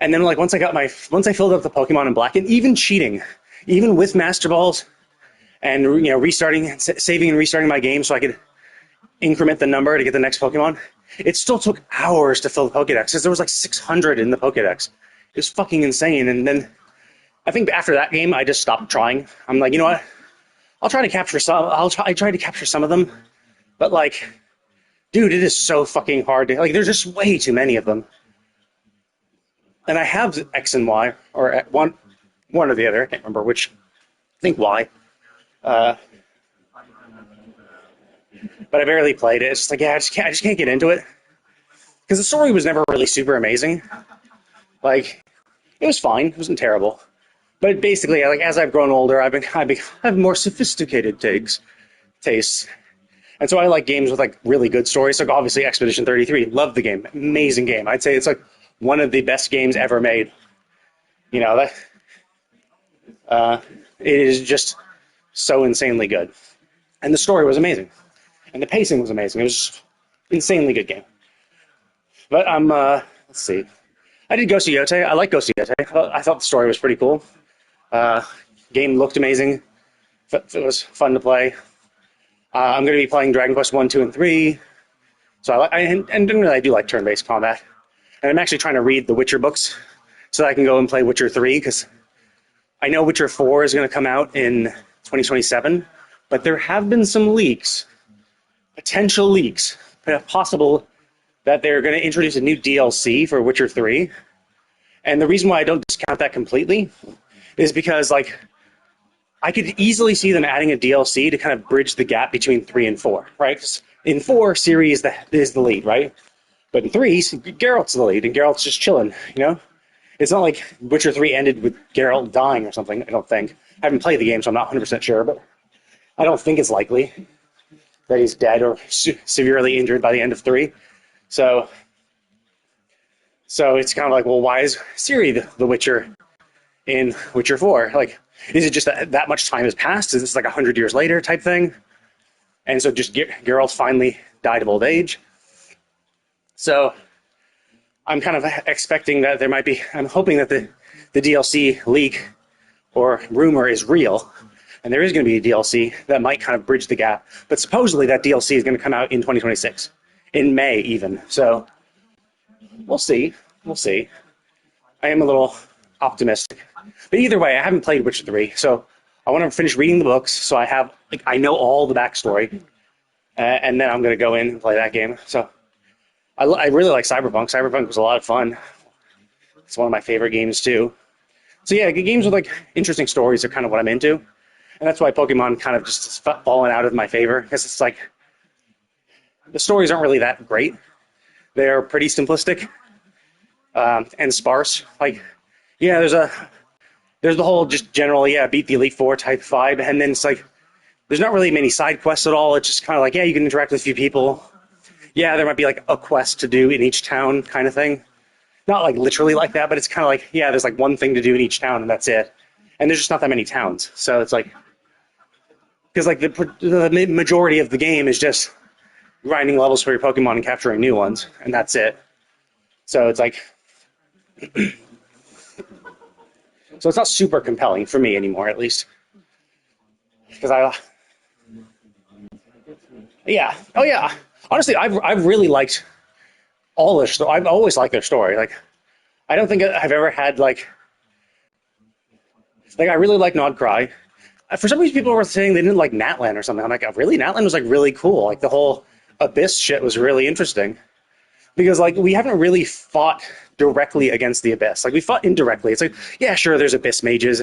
and then like once I filled up the Pokemon in Black, and even cheating, even with Master Balls, and restarting, saving and restarting my game so I could increment the number to get the next Pokemon, it still took hours to fill the Pokédex because there was like 600 in the Pokédex. It was fucking insane. And then I think after that game, I just stopped trying. I'm like, you know what? I'll try to capture some. I tried to capture some of them, but like, dude, it is so fucking hard to, like, there's just way too many of them. And I have X and Y, or one or the other. I can't remember which. I think Y. But I barely played it. It's just like, yeah, I just can't get into it because the story was never really super amazing. Like, it was fine. It wasn't terrible. But basically, like, as I've grown older, I have more sophisticated tastes. And so I like games with like really good stories. So obviously Expedition 33, love the game. Amazing game. I'd say it's like one of the best games ever made. You know, that it is just so insanely good. And the story was amazing. And the pacing was amazing. It was just insanely good game. But let's see. I did Ghost of Yotei. I like Ghost of Yotei. I thought the story was pretty cool. Game looked amazing. It was fun to play. I'm going to be playing Dragon Quest 1, 2, and 3. So generally I do like turn-based combat. And I'm actually trying to read the Witcher books so that I can go and play Witcher 3, because I know Witcher 4 is going to come out in 2027, but there have been some leaks, potential leaks, possible that they're going to introduce a new DLC for Witcher 3. And the reason why I don't discount that completely is because, like, I could easily see them adding a DLC to kind of bridge the gap between 3 and 4, right? 'Cause in 4, Ciri is the lead, right? But in 3, Geralt's the lead, and Geralt's just chilling, you know? It's not like Witcher 3 ended with Geralt dying or something, I don't think. I haven't played the game, so I'm not 100% sure, but I don't think it's likely that he's dead or severely injured by the end of 3. So it's kind of like, well, why is Ciri the Witcher in Witcher 4? Like, is it just that much time has passed? Is this like 100 years later type thing? And so just Geralt finally died of old age. So I'm kind of expecting that there might be, I'm hoping that the DLC leak or rumor is real, and there is going to be a DLC that might kind of bridge the gap. But supposedly that DLC is going to come out in 2026, in May even. So we'll see. We'll see. I am a little optimistic. But either way, I haven't played Witcher 3, so I want to finish reading the books so I know all the backstory, and then I'm going to go in and play that game. So I really like Cyberpunk. Cyberpunk was a lot of fun. It's one of my favorite games too. So yeah, games with like interesting stories are kind of what I'm into, and that's why Pokemon kind of just has fallen out of my favor, because it's like the stories aren't really that great. They're pretty simplistic and sparse. Like, yeah, there's the whole just general, beat the Elite Four type vibe, and then it's like there's not really many side quests at all. It's just kind of like, you can interact with a few people. Yeah, there might be like a quest to do in each town kind of thing. Not like literally like that, but it's kind of like, there's like one thing to do in each town and that's it. And there's just not that many towns. So it's like, because like the majority of the game is just grinding levels for your Pokemon and capturing new ones, and that's it. So it's like, so it's not super compelling for me anymore, at least. Because honestly, I've really liked all their story. I've always liked their story. Like, I don't think I've ever had like I really like Nod Cry. For some reason, people were saying they didn't like Natlan or something. I'm like, oh, really? Natlan was like really cool. Like the whole Abyss shit was really interesting because like we haven't really fought directly against the Abyss. Like we fought indirectly. It's like, yeah, sure, there's Abyss mages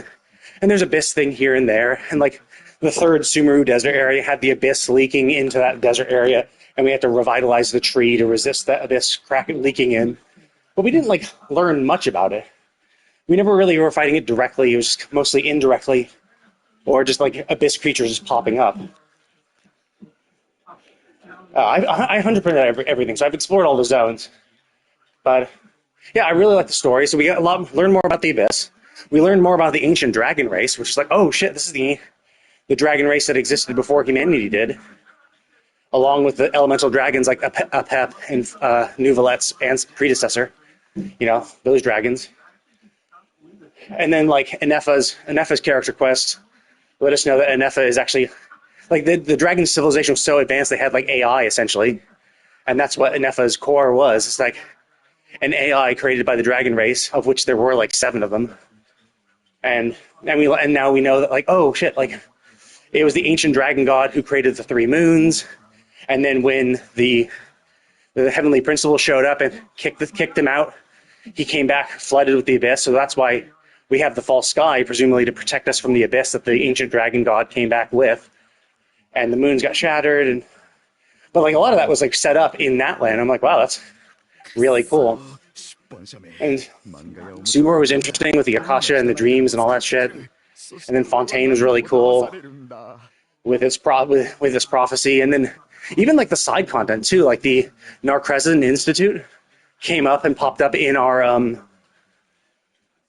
and there's Abyss thing here and there, and like the third Sumeru desert area had the Abyss leaking into that desert area, and we had to revitalize the tree to resist that Abyss crack leaking in. But we didn't like learn much about it. We never really were fighting it directly. It was mostly indirectly, or just like Abyss creatures just popping up. I 100% everything, so I've explored all the zones. But yeah, I really like the story. So we got learned more about the Abyss. We learned more about the ancient dragon race, which is like, oh shit, this is the dragon race that existed before humanity did, along with the elemental dragons like Apep and Nuvalet's and predecessor. You know, those dragons. And then like Anefa's character quest let us know that Anefa is actually like the dragon civilization was so advanced they had like AI essentially, and that's what Anefa's core was. It's like an AI created by the dragon race, of which there were like 7 of them, and now we know that like, oh shit, like it was the ancient dragon god who created the 3 moons, and then when the heavenly principle showed up and kicked him out, he came back flooded with the Abyss. So that's why we have the false sky, presumably to protect us from the Abyss that the ancient dragon god came back with. And the moons got shattered, but like a lot of that was like set up in that land. I'm like, wow, that's really cool. And Sumeru was interesting with the Akasha and the dreams and all that shit. And then Fontaine was really cool with its prophecy. And then even like the side content too, like the Narcrescent Institute came up and popped up in our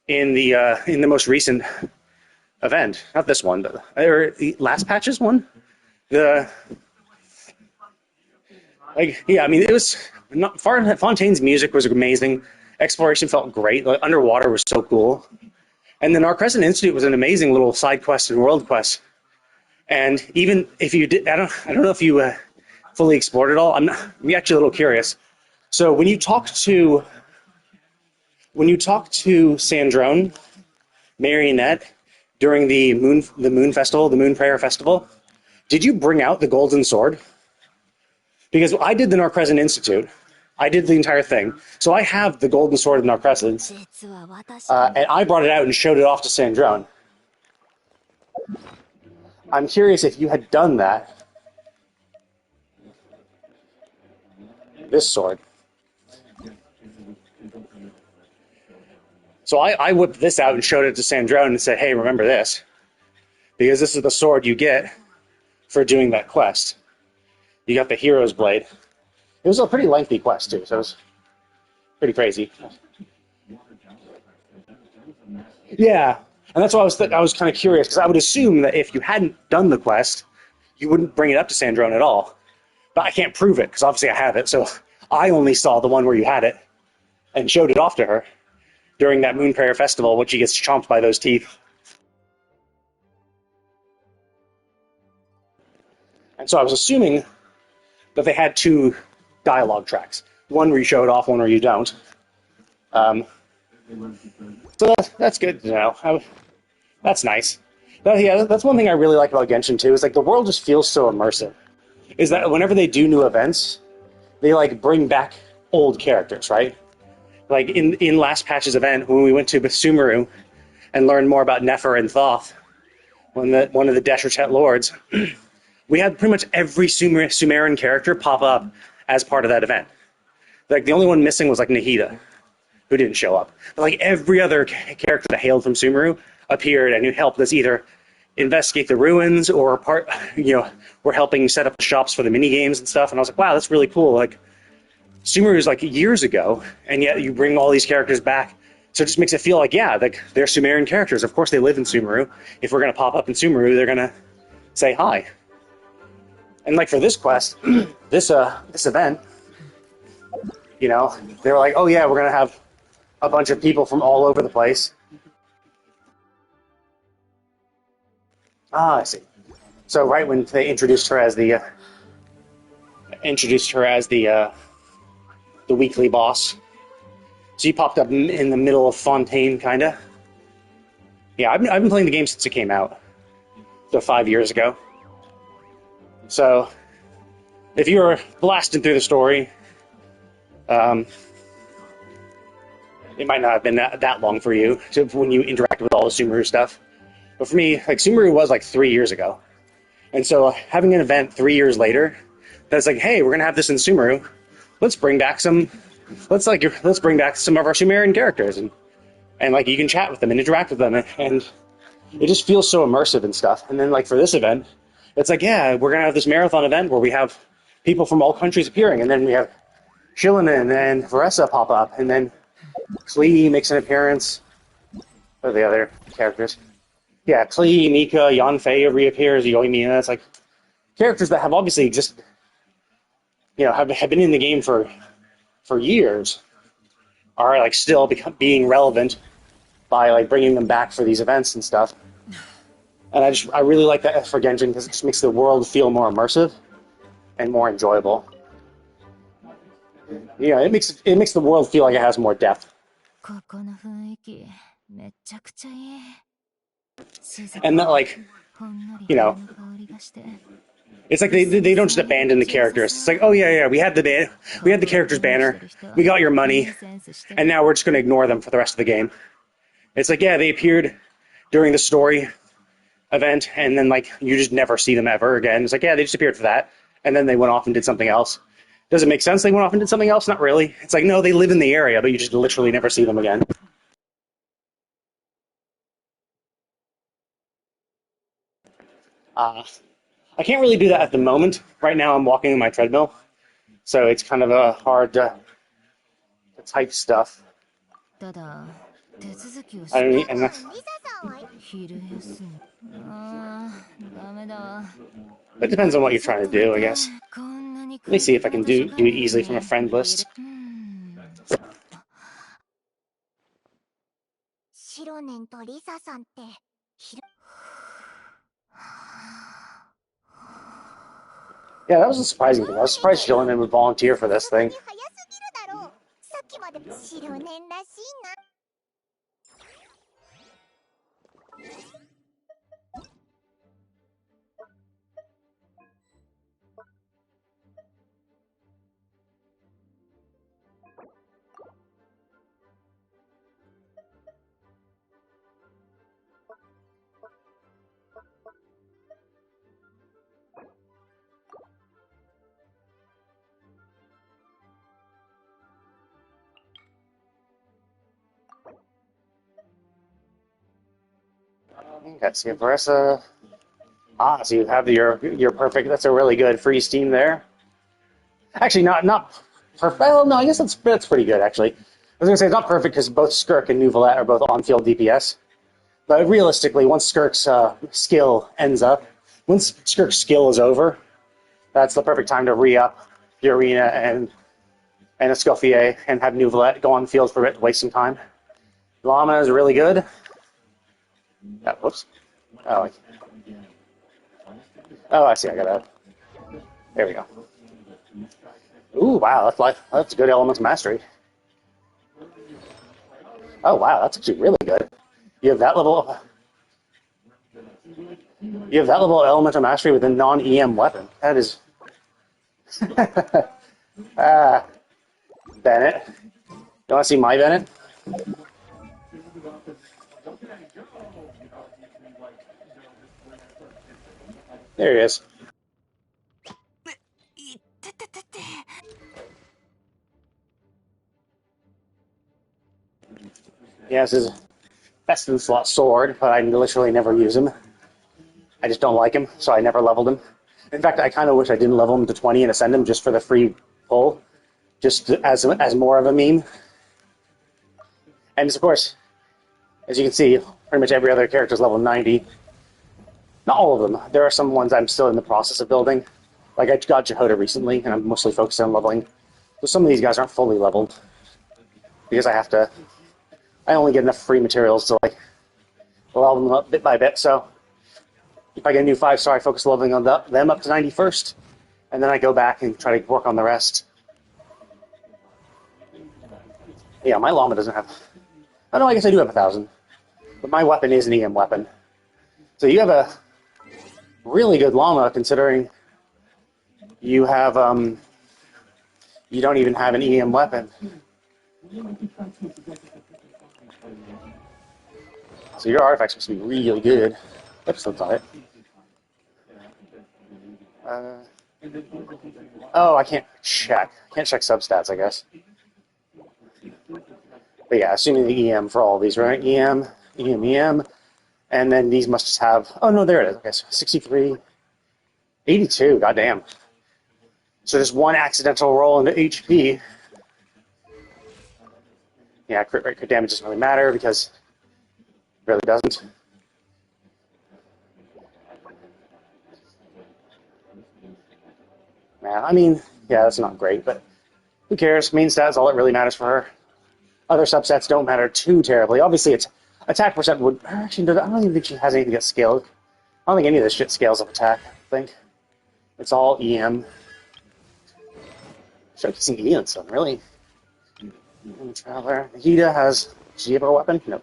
in the most recent event. Not this one, but or the last patch's one. I mean, it was not Fontaine's music was amazing. Exploration felt great. Like, underwater was so cool. And the Narcrescent Institute was an amazing little side quest and world quest. And even if you did, I don't know if you fully explored it all. I'm actually a little curious. So when you talk to Sandrone, Marionette, during the Moon Festival, the Moon Prayer Festival, did you bring out the golden sword? Because I did the Narcrescent Institute. I did the entire thing. So I have the golden sword of Narcrescent. And I brought it out and showed it off to Sandrone. I'm curious if you had done that. This sword. So I whipped this out and showed it to Sandrone and said, hey, remember this. Because this is the sword you get for doing that quest. You got the Hero's Blade. It was a pretty lengthy quest too, so it was pretty crazy. Yeah, and that's why I was kind of curious, because I would assume that if you hadn't done the quest, you wouldn't bring it up to Sandrone at all. But I can't prove it, because obviously I have it, so I only saw the one where you had it and showed it off to her during that Moon Prayer Festival, when she gets chomped by those teeth. And so I was assuming that they had 2 dialogue tracks. One where you show it off, one where you don't. So that's good to know. That's nice. That's one thing I really like about Genshin too, is like the world just feels so immersive. Is that whenever they do new events, they like bring back old characters, right? Like in last patch's event, when we went to Sumeru and learned more about Nefer and Thoth, one of the Deshret Lords, we had pretty much every Sumerian character pop up as part of that event. Like the only one missing was like Nahida, who didn't show up. But like every other character that hailed from Sumeru appeared and helped us either investigate the ruins or we're helping set up the shops for the mini games and stuff. And I was like, wow, that's really cool. Like Sumeru is like years ago, and yet you bring all these characters back. So it just makes it feel like, yeah, like they're Sumerian characters. Of course they live in Sumeru. If we're going to pop up in Sumeru, they're going to say hi. And like for this quest, this event, they were like, oh yeah, we're going to have a bunch of people from all over the place. Ah, I see. So right when they introduced her as the weekly boss, so you popped up in the middle of Fontaine, kinda. Yeah, I've been playing the game since it came out. So 5 years ago. So if you were blasting through the story, it might not have been that long for you when you interacted with all the Sumeru stuff. But for me, like, Sumeru was like 3 years ago. And so having an event 3 years later that's like, hey, we're going to have this in Sumeru. Let's bring back some of our Sumerian characters. And like, you can chat with them and interact with them. And it just feels so immersive and stuff. And then, like, for this event, it's like, yeah, we're going to have this marathon event where we have people from all countries appearing. And then we have Shilinen and Varessa pop up. And then Klee makes an appearance. What are the other characters? Yeah, Klee, Nika, Yanfei reappears, Yoimiya. It's like characters that have obviously just, have been in the game for years, are like still being relevant by like bringing them back for these events and stuff. And I really like that for Genshin because it just makes the world feel more immersive and more enjoyable. Yeah, it makes the world feel like it has more depth. And that, like, it's like they don't just abandon the characters. It's like, oh yeah, we had the characters banner, we got your money, and now we're just going to ignore them for the rest of the game. It's like, yeah, they appeared during the story event, and then like you just never see them ever again. It's like, yeah, they just appeared for that, and then they went off and did something else. Does it make sense they went off and did something else? Not really. It's like, no, they live in the area, but you just literally never see them again. I can't really do that at the moment. Right now I'm walking on my treadmill, so it's kind of hard to type stuff. I don't need, and it depends on what you're trying to do, I guess. Let me see if I can do it easily from a friend list. Yeah, that was a surprising thing. I was surprised Shilinen would volunteer for this thing. Okay, so you have Varessa. So you have your perfect. That's a really good free Steam there. Actually, not perfect. Well, no, I guess that's pretty good actually. I was gonna say it's not perfect because both Skirk and Nuvolette are both on-field DPS. But realistically, once Skirk's skill is over, that's the perfect time to re-up Fiorina and Escoffier and have Nuvolette go on the field for a bit to waste some time. Llama is really good. Whoops. Oh, I see. I got that. There we go. Ooh, wow. That's good Elemental Mastery. Oh, wow. That's actually really good. You have that level Elemental Mastery with a non-EM weapon. That is... Bennett. You want to see my Bennett? There he is. He has his best in slot sword, but I literally never use him. I just don't like him, so I never leveled him. In fact, I kind of wish I didn't level him to 20 and ascend him just for the free pull, just as more of a meme. And of course, as you can see, pretty much every other character is level 90. Not all of them. There are some ones I'm still in the process of building. Like I got Jehoda recently, and I'm mostly focused on leveling. So some of these guys aren't fully leveled because I only get enough free materials to like level them up bit by bit. So if I get a new 5-star, I focus leveling on them up to 90 first, and then I go back and try to work on the rest. Yeah, my llama doesn't have... Oh no, I guess I do have 1,000. But my weapon is an EM weapon. So you have really good llama considering you have you don't even have an EM weapon. So your artifacts must be really good. Oops, that's not it. Oh, I can't check. I can't check substats, I guess. But yeah, assuming the EM for all of these, right? EM, EM. And then these must just have... Oh, no, there it is. Okay, so 63. 82, goddamn. So just one accidental roll into HP. Yeah, crit rate, crit damage doesn't really matter because it really doesn't. Yeah, I mean, yeah, that's not great, but who cares? Main stat is all that really matters for her. Other subsets don't matter too terribly. Obviously, it's attack percent would... Actually, I don't even think she has anything that scaled. I don't think any of this shit scales up attack, I think. It's all EM. Showcasing EM stuff, really. Traveler. Hida has... Does she have a weapon? No.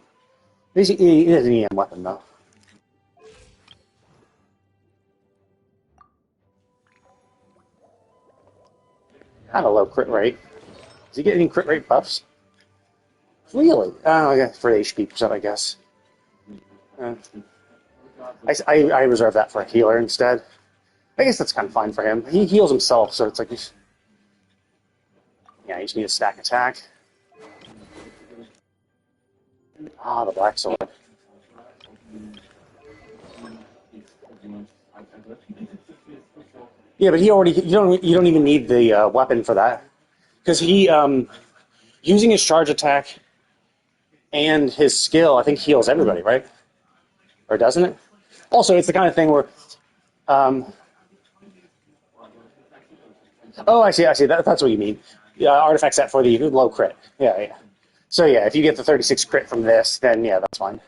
It is an EM weapon, though. Kind of low crit rate. Does he get any crit rate buffs? Really? Oh, yeah, for HP percent, I guess. I reserve that for a healer instead. I guess that's kind of fine for him. He heals himself, so it's like he's... Yeah, you just need a stack attack. Ah, the black sword. Yeah, but he already... You don't even need the weapon for that. Because he... using his charge attack and his skill, I think heals everybody, right? Or doesn't it? Also, it's the kind of thing where... Oh, I see. That's what you mean. Artifact set for the low crit. Yeah. So yeah, if you get the 36 crit from this, then yeah, that's fine.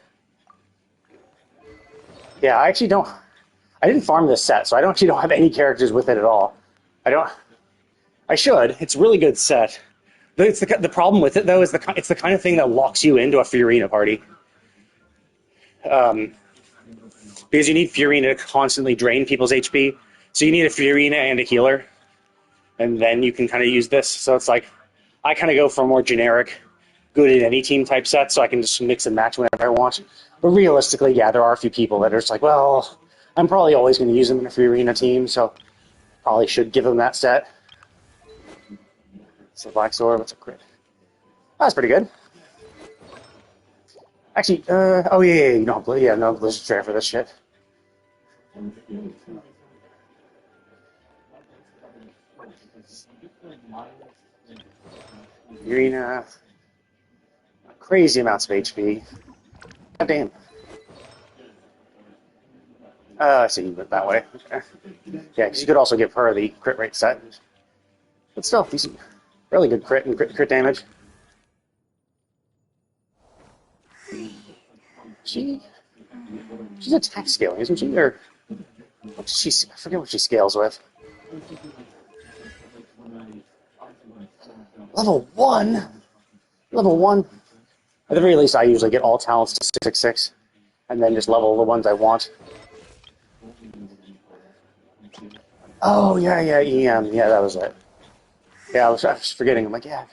Yeah, I didn't farm this set, so I don't have any characters with it at all. I should. It's a really good set. The problem with it though is it's the kind of thing that locks you into a Fiorina party. Because you need Fiorina to constantly drain people's HP. So you need a Fiorina and a healer. And then you can kind of use this. So it's like, I kind of go for a more generic, good in any team type set, so I can just mix and match whenever I want. But realistically, yeah, there are a few people that are just like, well, I'm probably always going to use them in a Fiorina team, so probably should give them that set. So Black Sword, what's a crit? That's pretty good. Actually, oh yeah, you don't have no Blizzard Fair for this shit. Fiorina, crazy amounts of HP. God damn. I see you went that way. Okay. Yeah, because you could also give her the crit rate set. But still, decent. Really good crit and crit damage. She's attack scaling, isn't she? Or what does she? I forget what she scales with. Level 1? Level 1? At the very least, I usually get all talents to 666, and then just level the ones I want. Oh, yeah, EM. Yeah, that was it. Yeah, I was forgetting. I'm like, yeah.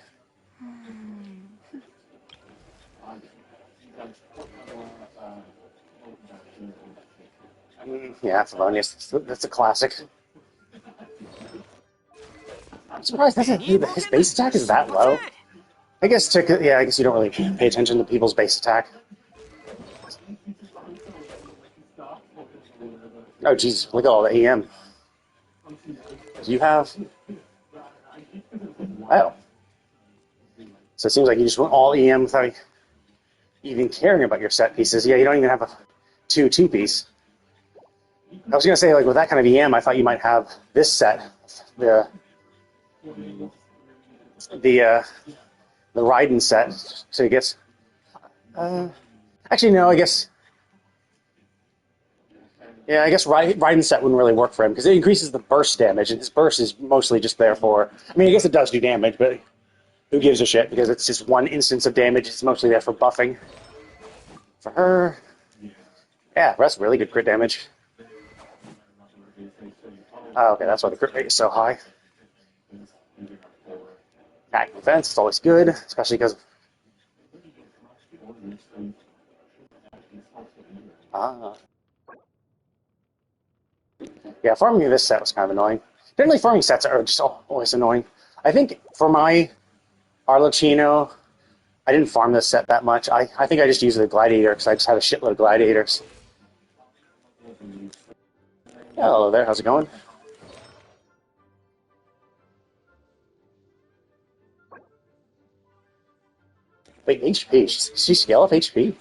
Yeah, Felonious. That's a classic. I'm surprised his base attack is that low. I guess you don't really pay attention to people's base attack. Oh, jeez, look at all the EM. Do you have... Oh. So it seems like you just went all EM without even caring about your set pieces. Yeah, you don't even have a two-piece. I was going to say, like, with that kind of EM, I thought you might have this set. The Raiden set. So he gets... actually, no, I guess... Yeah, I guess Raiden set wouldn't really work for him, because it increases the burst damage, and his burst is mostly just there for... I mean, I guess it does do damage, but who gives a shit, because it's just one instance of damage. It's mostly there for buffing. For her... Yeah, that's really good crit damage. Oh, okay, that's why the crit rate is so high. Attack and defense is always good, especially because. Ah. Yeah, farming this set was kind of annoying. Generally, farming sets are just always annoying. I think for my Arlecchino, I didn't farm this set that much. I think I just used the Gladiator because I just had a shitload of Gladiators. Hello there, how's it going? Wait, HP? She scale up HP?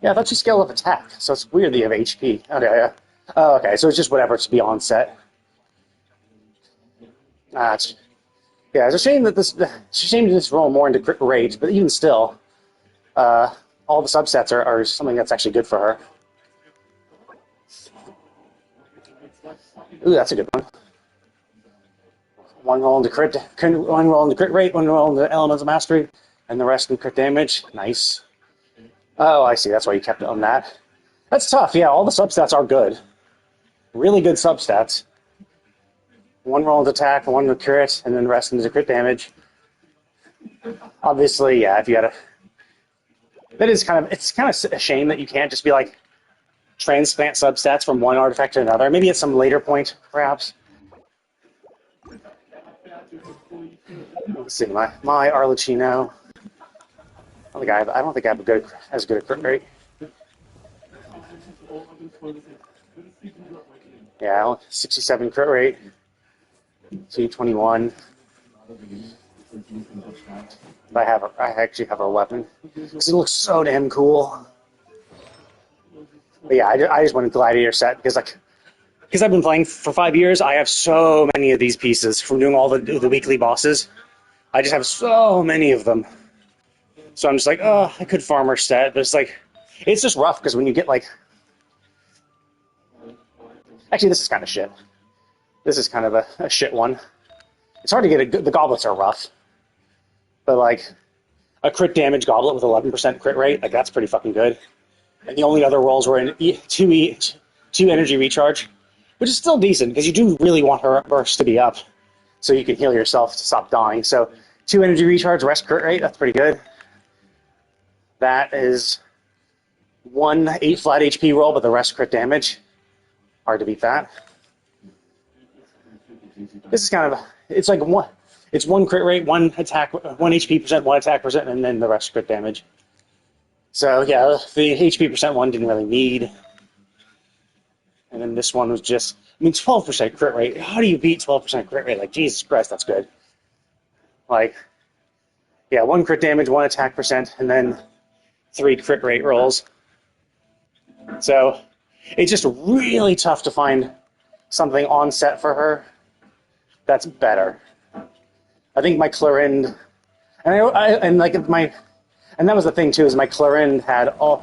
Yeah, I thought you scale up attack, so it's weird that you have HP. Okay, yeah. Oh, okay, so it's just whatever to be on set. Yeah, it's a shame that it's a shame to just roll more into crit rate, but even still, all the subsets are something that's actually good for her. Ooh, that's a good one. One roll into crit rate, one roll into Elements of Mastery, and the rest in crit damage. Nice. Oh, I see. That's why you kept it on that. That's tough. Yeah, all the substats are good. Really good substats. One roll into attack, one to crit, and then the rest into crit damage. Obviously, yeah, if you had a... it's kind of a shame that you can't just be like, transplant substats from one artifact to another. Maybe at some later point, perhaps. Let's see, my Arlecchino. I don't think I have as good a crit rate. Yeah, 67 crit rate. 221. I actually have her weapon because it looks so damn cool. But yeah, I just went a Gladiator set because I've been playing for 5 years. I have so many of these pieces from doing all the weekly bosses. I just have so many of them. So I'm just like, oh, I could farm her set, but it's just rough because when you get actually, this is kind of shit. This is kind of a shit one. It's hard to get the goblets are rough, but a crit damage goblet with 11% crit rate, that's pretty fucking good. And the only other rolls were in two energy recharge, which is still decent because you do really want her burst to be up so you can heal yourself to stop dying. So 2 energy recharge, rest crit rate, that's pretty good. That is 1 8 flat HP roll, but the rest crit damage. Hard to beat that. This is kind of it's 1 crit rate, 1 attack, 1 HP percent, 1 attack percent, and then the rest crit damage. So yeah, the HP percent one didn't really need. And then this one was just, 12% crit rate. How do you beat 12% crit rate? Jesus Christ, that's good. 1 crit damage, 1 attack percent, and then 3 crit rate rolls. So it's just really tough to find something on set for her that's better. I think my Clorind, and that was the thing too, is my Clorind had I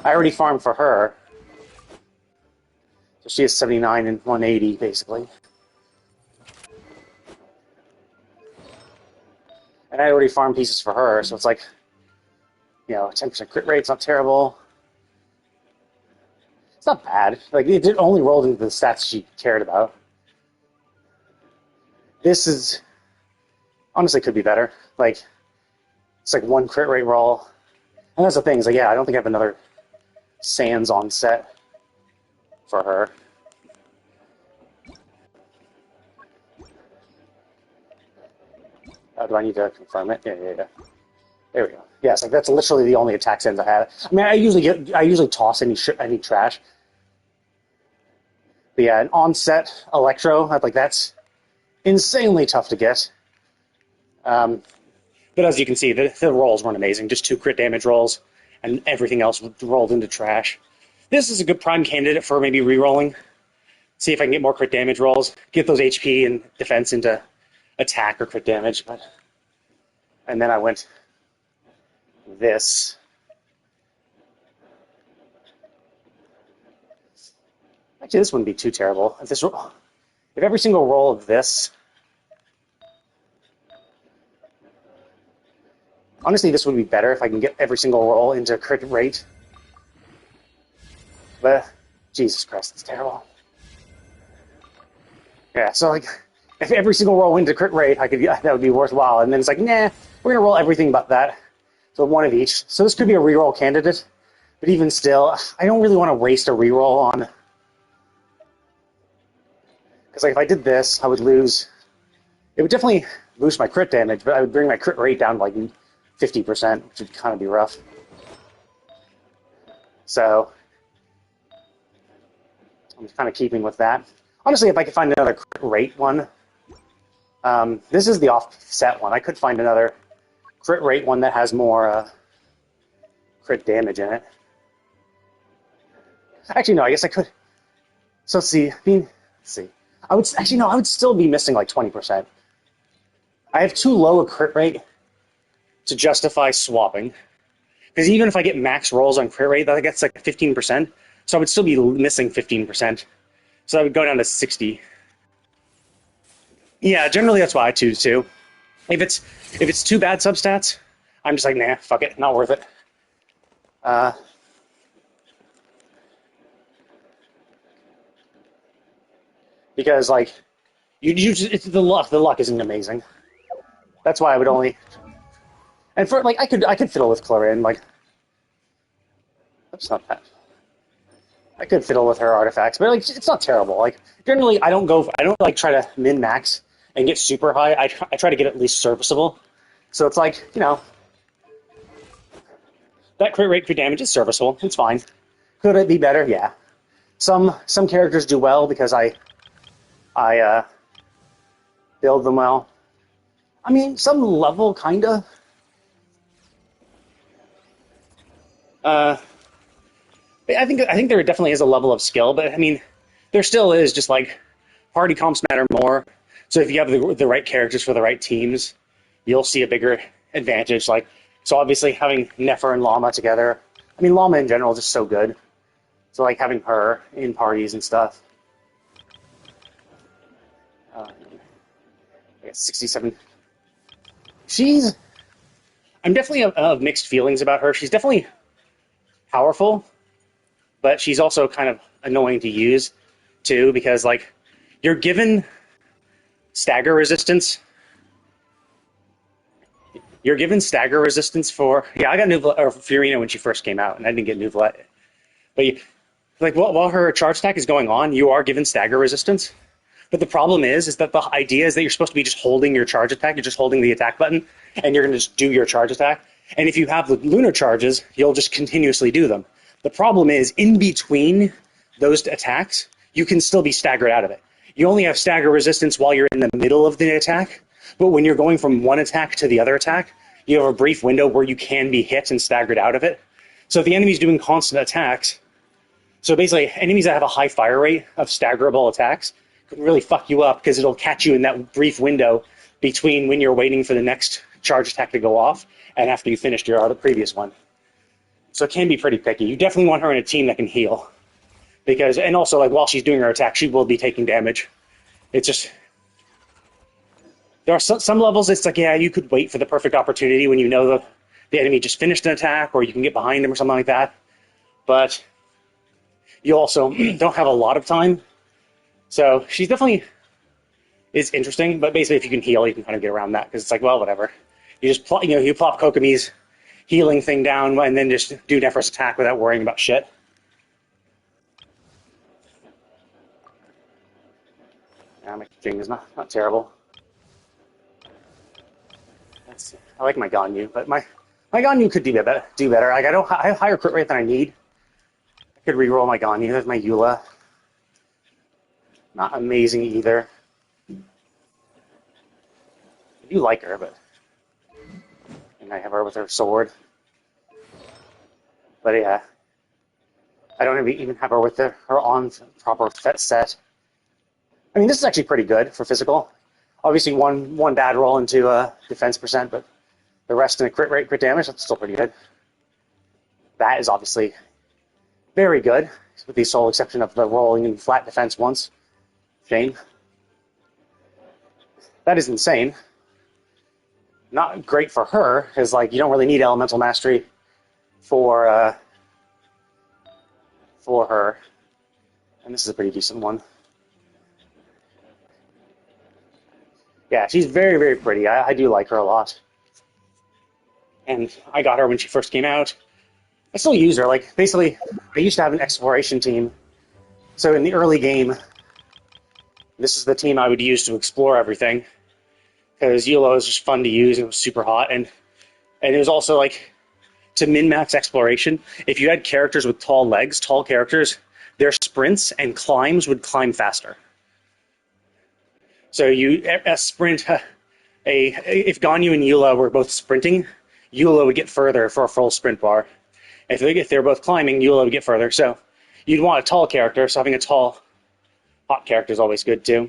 already farmed for her. So she has 79 and 180 basically. And I already farmed pieces for her, so it's 10% crit rate's not terrible. It's not bad. It only rolled into the stats she cared about. This is honestly could be better. It's 1 crit rate roll. And that's the thing, I don't think I have another Sans on set for her. Do I need to confirm it? Yeah. There we go. Yes, that's literally the only attack Sans I have. I usually toss any trash. But yeah, an on-set Electro, that's insanely tough to get. But as you can see, the rolls weren't amazing. Just 2 crit damage rolls, and everything else rolled into trash. This is a good prime candidate for maybe re-rolling. See if I can get more crit damage rolls. Get those HP and defense into attack or crit damage. And then I went this. Actually, this wouldn't be too terrible. If every single roll of this Honestly, this would be better if I can get every single roll into crit rate. But, Jesus Christ, that's terrible. Yeah, so like, if every single roll went to crit rate, that would be worthwhile. And then it's like, nah, we're gonna roll everything but that. So one of each. So this could be a reroll candidate. But even still, I don't really want to waste a reroll on... Because like, if I did this, I would lose... It would definitely boost my crit damage, but I would bring my crit rate down to like 50%, which would kind of be rough. So... I'm kind of keeping with that. Honestly, if I could find another crit rate one... this is the offset one. I could find another crit rate one that has more crit damage in it. Actually, no, I guess I could. So let's see. Let's see. I would still be missing like 20%. I have too low a crit rate to justify swapping. Because even if I get max rolls on crit rate, that gets like 15%. So I would still be missing 15%. So I would go down to 60. Yeah, generally that's why I choose to. If it's too bad substats, I'm just like, nah, fuck it, not worth it. Because like, the luck isn't amazing. That's why I would only. And for like, I could fiddle with Clarin, like. That's not bad. I could fiddle with her artifacts, but like, it's not terrible. Like, generally, I don't like try to min max and get super high. I try to get at least serviceable. So it's like, you know, that crit rate for damage is serviceable. It's fine. Could it be better? Yeah. Some characters do well because I build them well. I mean, some level kinda. I think there definitely is a level of skill, but I mean, there still is just like party comps matter more. So if you have the right characters for the right teams, you'll see a bigger advantage. Like, so obviously having Nefer and Llama together. I mean, Llama in general is just so good. So like having her in parties and stuff. I guess 67. I'm definitely of mixed feelings about her. She's definitely powerful, but she's also kind of annoying to use too, because like you're given stagger resistance. You're given stagger resistance for... Yeah, I got Fiorina when she first came out, and I didn't get Nuvla. But while her charge attack is going on, you are given stagger resistance. But the problem is that the idea is that you're supposed to be just holding your charge attack. You're just holding the attack button, and you're going to just do your charge attack. And if you have the lunar charges, you'll just continuously do them. The problem is, in between those attacks, you can still be staggered out of it. You only have stagger resistance while you're in the middle of the attack, but when you're going from one attack to the other attack, you have a brief window where you can be hit and staggered out of it. So if the enemy's doing constant attacks, so basically enemies that have a high fire rate of staggerable attacks can really fuck you up because it'll catch you in that brief window between when you're waiting for the next charge attack to go off and after you finished your previous one. So it can be pretty picky. You definitely want her in a team that can heal. And also, like, while she's doing her attack, she will be taking damage. It's just... There are some levels, it's like, yeah, you could wait for the perfect opportunity when you know the enemy just finished an attack, or you can get behind him or something like that. But you also don't have a lot of time. So she's definitely is interesting, but basically if you can heal, you can kind of get around that, because it's like, well, whatever. You just you plop Kokomi's healing thing down and then just do Nefer's attack without worrying about shit. Yeah, my Jing is not terrible. I like my Ganyu, but my Ganyu could do better. Like, I have higher crit rate than I need. I could reroll my Ganyu. There's my Eula. Not amazing either. I do like her, but... And I have her with her sword. But yeah. I don't even have her with her on proper set. I mean, this is actually pretty good for physical. Obviously, one bad roll into defense percent, but the rest in a crit damage, that's still pretty good. That is obviously very good, with the sole exception of the rolling in flat defense once. Shame. That is insane. not great for her, because like you don't really need elemental mastery for her. And this is a pretty decent one. Yeah, she's very, very pretty. I do like her a lot. And I got her when she first came out. I still use her. Like, basically, I used to have an exploration team. So in the early game, this is the team I would use to explore everything. Because Eula was just fun to use. It was super hot. And it was also, like, to min-max exploration, if you had characters with tall legs, tall characters, their sprints and climbs would climb faster. So a sprint, if Ganyu and Eula were both sprinting, Eula would get further for a full sprint bar. If they're both climbing, Eula would get further. So you'd want a tall character, so having a tall, hot character is always good too.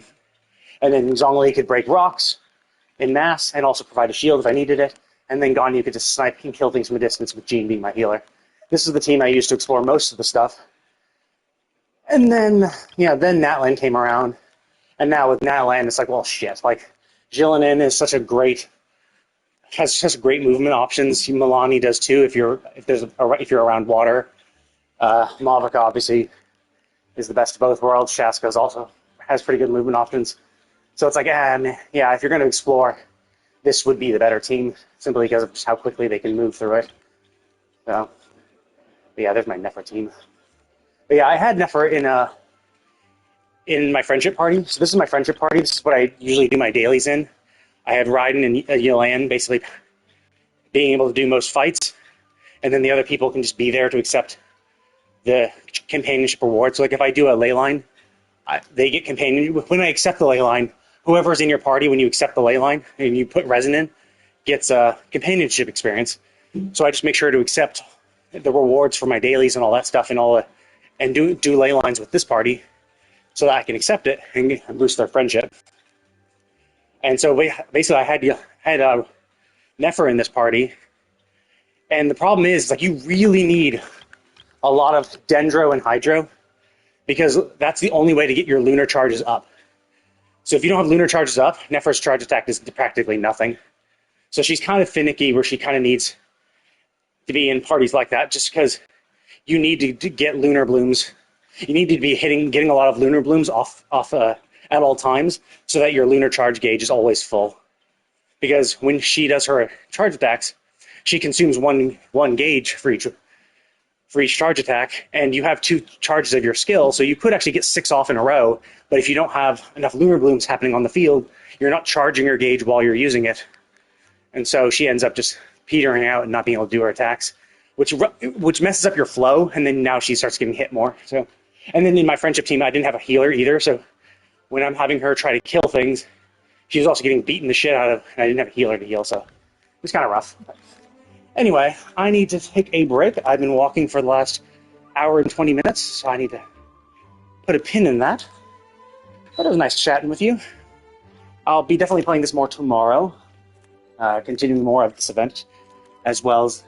And then Zhongli could break rocks in mass and also provide a shield if I needed it. And then Ganyu could just snipe and kill things from a distance with Jean being my healer. This is the team I used to explore most of the stuff. And then, then Natlan came around. And now with Natlan, it's like, well, shit. Like, Jillinan is has such great movement options. Milani does too if you're around water. Mavica obviously is the best of both worlds. Shaska also has pretty good movement options. So it's like, if you're going to explore, this would be the better team simply because of just how quickly they can move through it. So, but yeah, there's my Nefer team. But yeah, I had Nefer in my friendship party. So this is my friendship party. This is what I usually do my dailies in. I had Raiden and Yelan basically being able to do most fights, and then the other people can just be there to accept the companionship reward. So like if I do a ley line, they get companionship. When I accept the ley line, whoever's in your party when you accept the ley line and you put resin in gets a companionship experience. So I just make sure to accept the rewards for my dailies and all that stuff and do ley lines with this party so that I can accept it and boost their friendship. And so basically I had Nefer in this party. And the problem is like you really need a lot of Dendro and Hydro because that's the only way to get your lunar charges up. So if you don't have lunar charges up, Nefer's charge attack is practically nothing. So she's kind of finicky where she kind of needs to be in parties like that just because you need to get lunar blooms. You need to be getting a lot of lunar blooms off at all times so that your lunar charge gauge is always full. Because when she does her charge attacks, she consumes one gauge for each charge attack, and you have 2 charges of your skill, so you could actually get 6 off in a row, but if you don't have enough lunar blooms happening on the field, you're not charging your gauge while you're using it. And so she ends up just petering out and not being able to do her attacks, which messes up your flow, and then now she starts getting hit more. So, and then in my friendship team, I didn't have a healer either, so when I'm having her try to kill things, she was also getting beaten the shit out of, and I didn't have a healer to heal, so it was kind of rough. Anyway, I need to take a break. I've been walking for the last hour and 20 minutes, so I need to put a pin in that. But it was nice chatting with you. I'll be definitely playing this more tomorrow, continuing more of this event, as well as,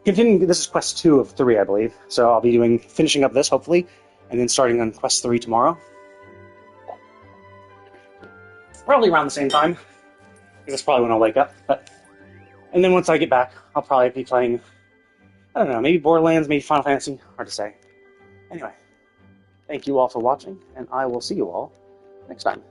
continuing, this is quest 2 of 3, I believe, so I'll be finishing up this, hopefully, and then starting on quest 3 tomorrow. Probably around the same time, because that's probably when I'll wake up, and then once I get back, I'll probably be playing, I don't know, maybe Borderlands, maybe Final Fantasy, hard to say. Anyway, thank you all for watching, and I will see you all next time.